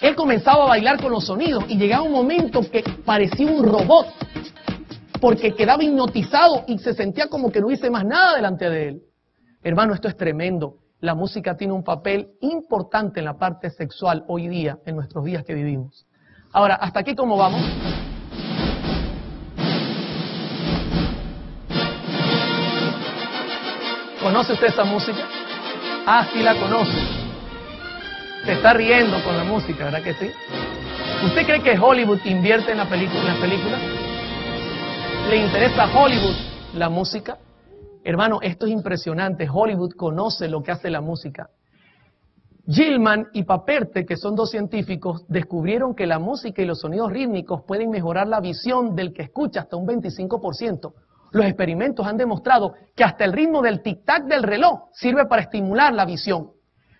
Él comenzaba a bailar con los sonidos y llegaba un momento que parecía un robot, porque quedaba hipnotizado y se sentía como que no hice más nada delante de él. Hermano, esto es tremendo. La música tiene un papel importante en la parte sexual hoy día, en nuestros días que vivimos. Ahora, ¿hasta aquí cómo vamos? ¿Conoce usted esa música? Ah, sí la conoce. Se está riendo con la música, ¿verdad que sí? ¿Usted cree que Hollywood invierte en las películas? ¿Le interesa a Hollywood la música? Hermano, esto es impresionante. Hollywood conoce lo que hace la música. Gilman y Paperte, que son dos científicos, descubrieron que la música y los sonidos rítmicos pueden mejorar la visión del que escucha hasta un 25%. Los experimentos han demostrado que hasta el ritmo del tic-tac del reloj sirve para estimular la visión.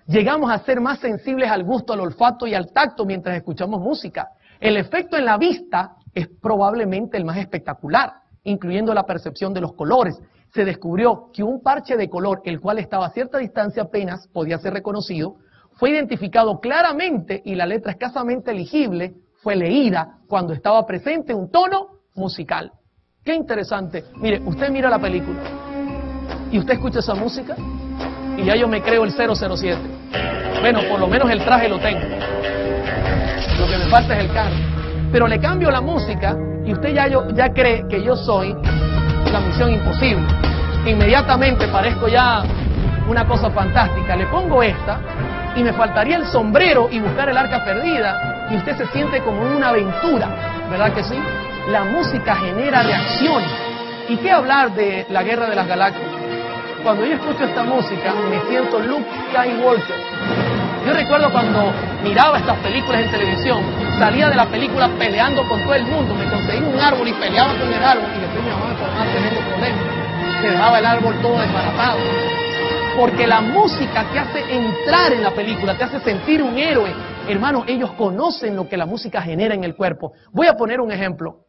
Llegamos a ser más sensibles al gusto, al olfato y al tacto mientras escuchamos música. El efecto en la vista es probablemente el más espectacular, incluyendo la percepción de los colores. Se descubrió que un parche de color, el cual estaba a cierta distancia apenas podía ser reconocido, fue identificado claramente y la letra escasamente legible fue leída cuando estaba presente un tono musical. Qué interesante. Mire, usted mira la película y usted escucha esa música y ya yo me creo el 007. Bueno, por lo menos el traje lo tengo. Lo que me falta es el carro. Pero le cambio la música y usted ya cree que yo soy la Misión Imposible. Inmediatamente parezco ya una cosa fantástica. Le pongo esta y me faltaría el sombrero y buscar el arca perdida y usted se siente como en una aventura, ¿verdad que sí? La música genera reacciones. ¿Y qué hablar de la Guerra de las Galaxias? Cuando yo escucho esta música me siento Luke Skywalker. Yo recuerdo cuando miraba estas películas en televisión, salía de la película peleando con todo el mundo, me conseguía un árbol y peleaba con el árbol y después mi mamá me formaba teniendo problemas. Se dejaba el árbol todo desbaratado. Porque la música te hace entrar en la película, te hace sentir un héroe. Hermano, ellos conocen lo que la música genera en el cuerpo. Voy a poner un ejemplo.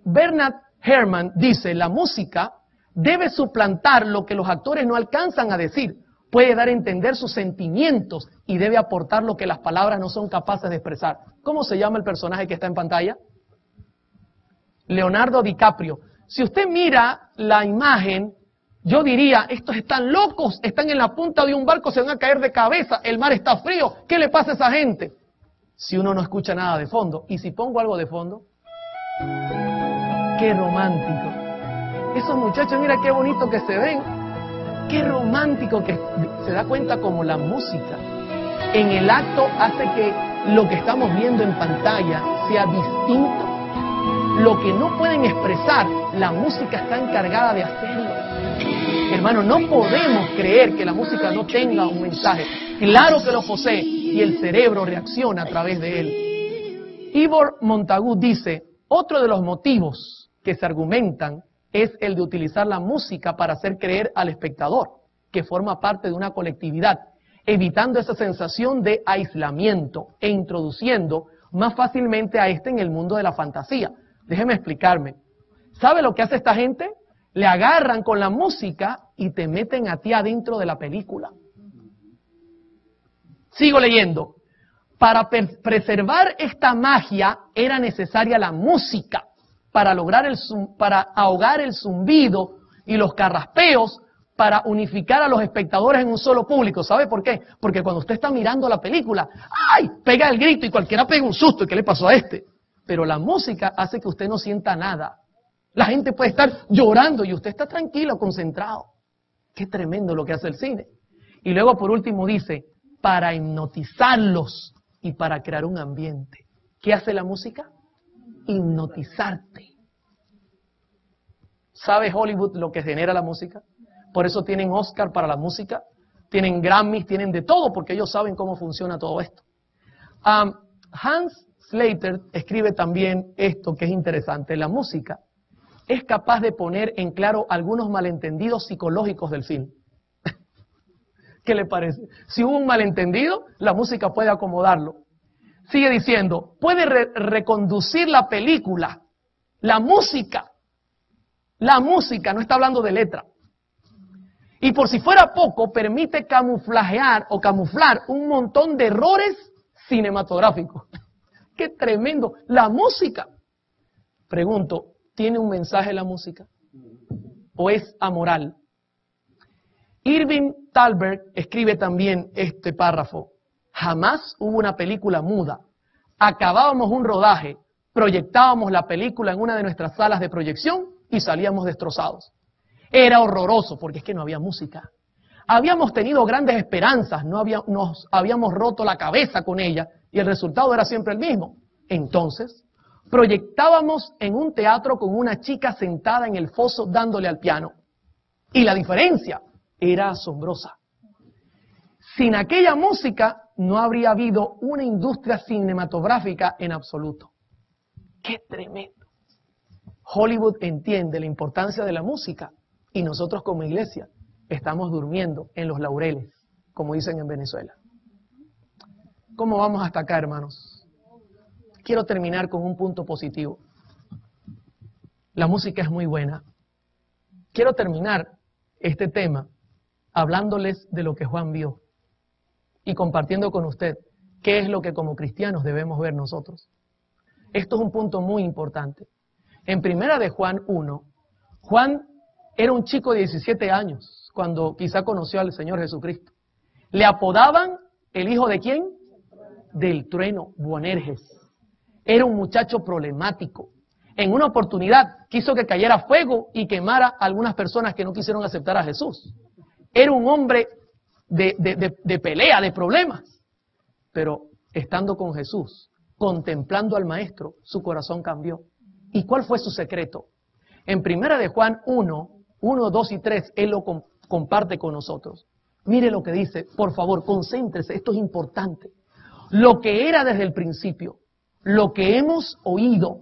Bernard Herrmann dice, la música debe suplantar lo que los actores no alcanzan a decir. Puede dar a entender sus sentimientos y debe aportar lo que las palabras no son capaces de expresar. ¿Cómo se llama el personaje que está en pantalla? Leonardo DiCaprio. Si usted mira la imagen, yo diría, estos están locos, están en la punta de un barco, se van a caer de cabeza, el mar está frío, ¿qué le pasa a esa gente? Si uno no escucha nada de fondo. ¿Y si pongo algo de fondo? ¡Qué romántico! Esos muchachos, mira qué bonito que se ven. ¡Qué romántico! Que se da cuenta como la música en el acto hace que lo que estamos viendo en pantalla sea distinto. Lo que no pueden expresar, la música está encargada de hacerlo. Hermano, no podemos creer que la música no tenga un mensaje. Claro que lo posee y el cerebro reacciona a través de él. Ivor Montagu dice, otro de los motivos que se argumentan es el de utilizar la música para hacer creer al espectador que forma parte de una colectividad, evitando esa sensación de aislamiento e introduciendo más fácilmente a en el mundo de la fantasía. Déjeme explicarme. ¿Sabe lo que hace esta gente? Le agarran con la música y te meten a ti adentro de la película. Sigo leyendo. Para preservar esta magia era necesaria la música para lograr para ahogar el zumbido y los carraspeos, para unificar a los espectadores en un solo público. ¿Sabe por qué? Porque cuando usted está mirando la película, ¡ay!, pega el grito y cualquiera pega un susto. ¿Y qué le pasó a este? Pero la música hace que usted no sienta nada. La gente puede estar llorando y usted está tranquilo, concentrado. Qué tremendo lo que hace el cine. Y luego por último dice, para hipnotizarlos y para crear un ambiente. ¿Qué hace la música? Hipnotizarte. ¿Sabe Hollywood lo que genera la música? Por eso tienen Oscar para la música, tienen Grammys, tienen de todo, porque ellos saben cómo funciona todo esto. Hans Slater escribe también esto que es interesante. La música es capaz de poner en claro algunos malentendidos psicológicos del film. ¿Qué le parece? Si hubo un malentendido, la música puede acomodarlo. Sigue diciendo, puede reconducir la película, la música, no está hablando de letra. Y por si fuera poco, permite camuflar un montón de errores cinematográficos. ¡Qué tremendo! La música. Pregunto, ¿tiene un mensaje la música? ¿O es amoral? Irving Thalberg escribe también este párrafo. Jamás hubo una película muda. Acabábamos un rodaje, proyectábamos la película en una de nuestras salas de proyección y salíamos destrozados. Era horroroso porque es que no había música. Habíamos tenido grandes esperanzas, nos habíamos roto la cabeza con ella y el resultado era siempre el mismo. Entonces, proyectábamos en un teatro con una chica sentada en el foso dándole al piano. Y la diferencia era asombrosa. Sin aquella música no habría habido una industria cinematográfica en absoluto. ¡Qué tremendo! Hollywood entiende la importancia de la música y nosotros como iglesia estamos durmiendo en los laureles, como dicen en Venezuela. ¿Cómo vamos hasta acá, hermanos? Quiero terminar con un punto positivo. La música es muy buena. Quiero terminar este tema hablándoles de lo que Juan vio y compartiendo con usted qué es lo que como cristianos debemos ver nosotros. Esto es un punto muy importante. En primera de Juan 1, Juan era un chico de 17 años cuando quizá conoció al Señor Jesucristo. Le apodaban el hijo de ¿quién? Del trueno, Boanerges. Era un muchacho problemático. En una oportunidad quiso que cayera fuego y quemara a algunas personas que no quisieron aceptar a Jesús. Era un hombre de pelea, de problemas. Pero estando con Jesús, contemplando al Maestro, su corazón cambió. ¿Y cuál fue su secreto? En primera de Juan 1, 2 y 3, él lo comparte con nosotros. Mire lo que dice, por favor, concéntrese, esto es importante. Lo que era desde el principio, lo que hemos oído,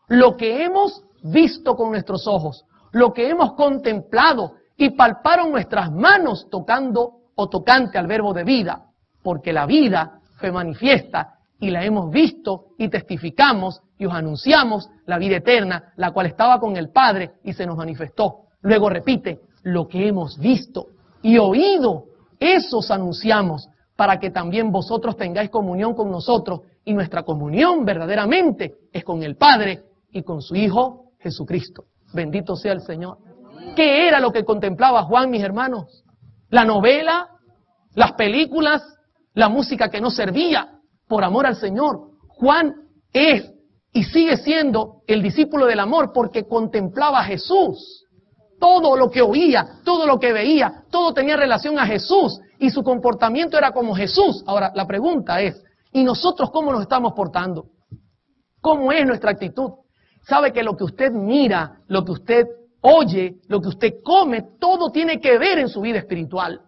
lo que hemos visto con nuestros ojos, lo que hemos contemplado y palparon nuestras manos tocando o tocante al verbo de vida, porque la vida fue manifiesta y la hemos visto y testificamos y os anunciamos la vida eterna, la cual estaba con el Padre y se nos manifestó. Luego repite, lo que hemos visto y oído, eso os anunciamos, para que también vosotros tengáis comunión con nosotros, y nuestra comunión verdaderamente es con el Padre y con su Hijo Jesucristo. Bendito sea el Señor. ¿Qué era lo que contemplaba Juan, mis hermanos? La novela, las películas, la música que no servía por amor al Señor. Juan es y sigue siendo el discípulo del amor porque contemplaba a Jesús. Todo lo que oía, todo lo que veía, todo tenía relación a Jesús y su comportamiento era como Jesús. Ahora, la pregunta es, ¿y nosotros cómo nos estamos portando? ¿Cómo es nuestra actitud? Sabe que lo que usted mira, lo que usted oye, lo que usted come, todo tiene que ver en su vida espiritual.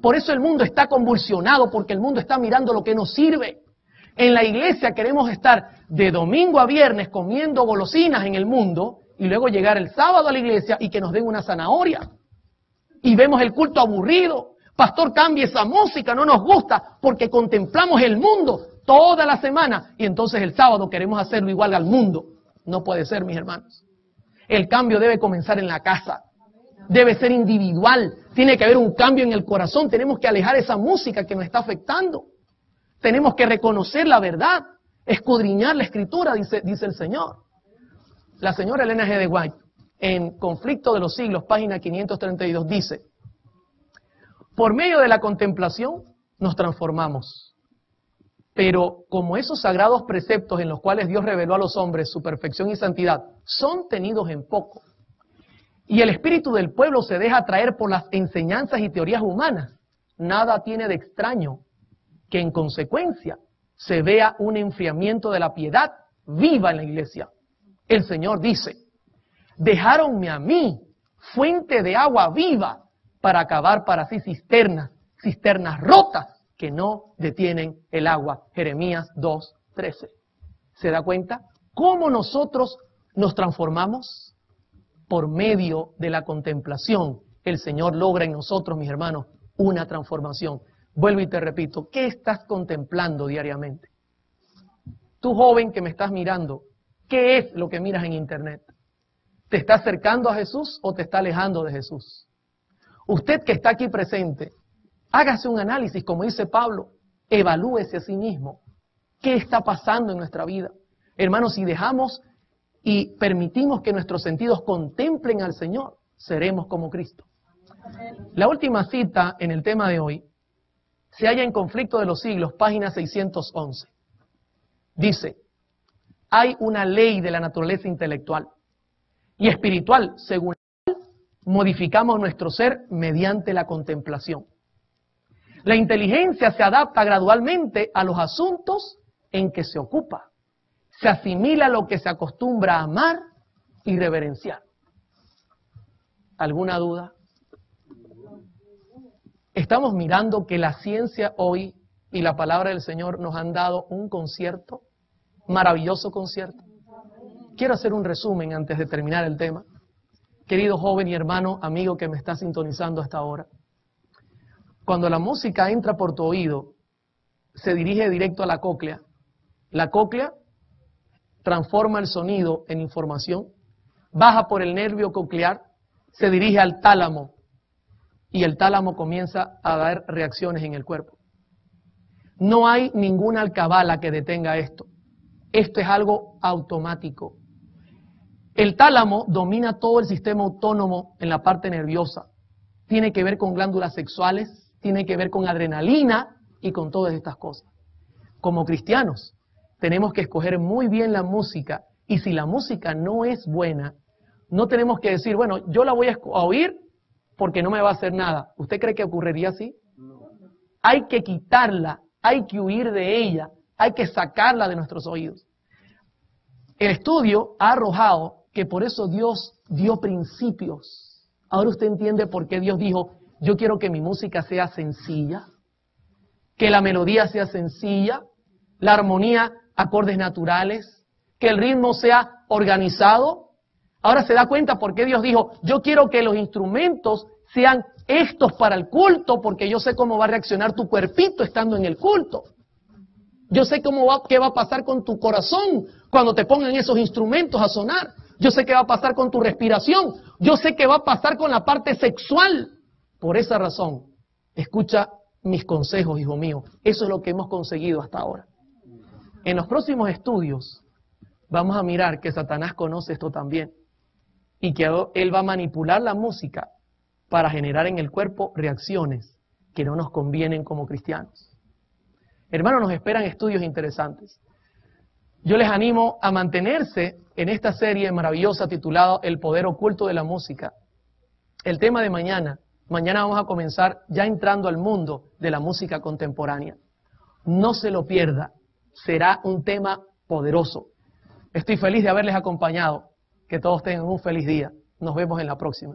Por eso el mundo está convulsionado, porque el mundo está mirando lo que nos sirve. En la iglesia queremos estar de domingo a viernes comiendo golosinas en el mundo y luego llegar el sábado a la iglesia y que nos den una zanahoria. Y vemos el culto aburrido. Pastor, cambie esa música, no nos gusta, porque contemplamos el mundo toda la semana y entonces el sábado queremos hacerlo igual al mundo. No puede ser, mis hermanos. El cambio debe comenzar en la casa. Debe ser individual. Tiene que haber un cambio en el corazón. Tenemos que alejar esa música que nos está afectando. Tenemos que reconocer la verdad, escudriñar la Escritura, dice el Señor. La señora Elena G. de White, en Conflicto de los Siglos, página 532, dice: por medio de la contemplación nos transformamos, pero como esos sagrados preceptos en los cuales Dios reveló a los hombres su perfección y santidad son tenidos en poco, y el espíritu del pueblo se deja atraer por las enseñanzas y teorías humanas, nada tiene de extraño que en consecuencia se vea un enfriamiento de la piedad viva en la iglesia. El Señor dice: dejáronme a mí, fuente de agua viva, para acabar para sí cisternas rotas que no detienen el agua. Jeremías 2:13. ¿Se da cuenta? ¿Cómo nosotros nos transformamos? Por medio de la contemplación, el Señor logra en nosotros, mis hermanos, una transformación. Vuelvo y te repito, ¿qué estás contemplando diariamente? Tú joven que me estás mirando, ¿qué es lo que miras en internet? ¿Te está acercando a Jesús o te está alejando de Jesús? Usted que está aquí presente, hágase un análisis, como dice Pablo, evalúese a sí mismo. ¿Qué está pasando en nuestra vida? Hermanos, si dejamos y permitimos que nuestros sentidos contemplen al Señor, seremos como Cristo. La última cita en el tema de hoy se halla en Conflicto de los Siglos, página 611. Dice: hay una ley de la naturaleza intelectual y espiritual según la cual modificamos nuestro ser mediante la contemplación. La inteligencia se adapta gradualmente a los asuntos en que se ocupa. Se asimila a lo que se acostumbra a amar y reverenciar. ¿Alguna duda? Estamos mirando que la ciencia hoy y la palabra del Señor nos han dado un concierto, maravilloso concierto. Quiero hacer un resumen antes de terminar el tema. Querido joven y hermano, amigo que me está sintonizando hasta ahora. Cuando la música entra por tu oído, se dirige directo a la cóclea. La cóclea transforma el sonido en información, baja por el nervio coclear, se dirige al tálamo y el tálamo comienza a dar reacciones en el cuerpo. No hay ninguna alcabala que detenga esto. Esto es algo automático. El tálamo domina todo el sistema autónomo en la parte nerviosa. Tiene que ver con glándulas sexuales, tiene que ver con adrenalina y con todas estas cosas. Como cristianos, tenemos que escoger muy bien la música y si la música no es buena, no tenemos que decir, bueno, yo la voy a oír porque no me va a hacer nada. ¿Usted cree que ocurriría así? Hay que quitarla, hay que huir de ella, hay que sacarla de nuestros oídos. El estudio ha arrojado que por eso Dios dio principios. Ahora usted entiende por qué Dios dijo, yo quiero que mi música sea sencilla, que la melodía sea sencilla, la armonía, acordes naturales, que el ritmo sea organizado. Ahora se da cuenta por qué Dios dijo, yo quiero que los instrumentos sean estos para el culto, porque yo sé cómo va a reaccionar tu cuerpito estando en el culto. Yo sé qué va a pasar con tu corazón cuando te pongan esos instrumentos a sonar. Yo sé qué va a pasar con tu respiración. Yo sé qué va a pasar con la parte sexual. Por esa razón, escucha mis consejos, hijo mío. Eso es lo que hemos conseguido hasta ahora. En los próximos estudios vamos a mirar que Satanás conoce esto también y que él va a manipular la música para generar en el cuerpo reacciones que no nos convienen como cristianos. Hermanos, nos esperan estudios interesantes. Yo les animo a mantenerse en esta serie maravillosa titulada El poder oculto de la música. El tema de mañana vamos a comenzar ya entrando al mundo de la música contemporánea. No se lo pierda, será un tema poderoso. Estoy feliz de haberles acompañado. Que todos tengan un feliz día. Nos vemos en la próxima.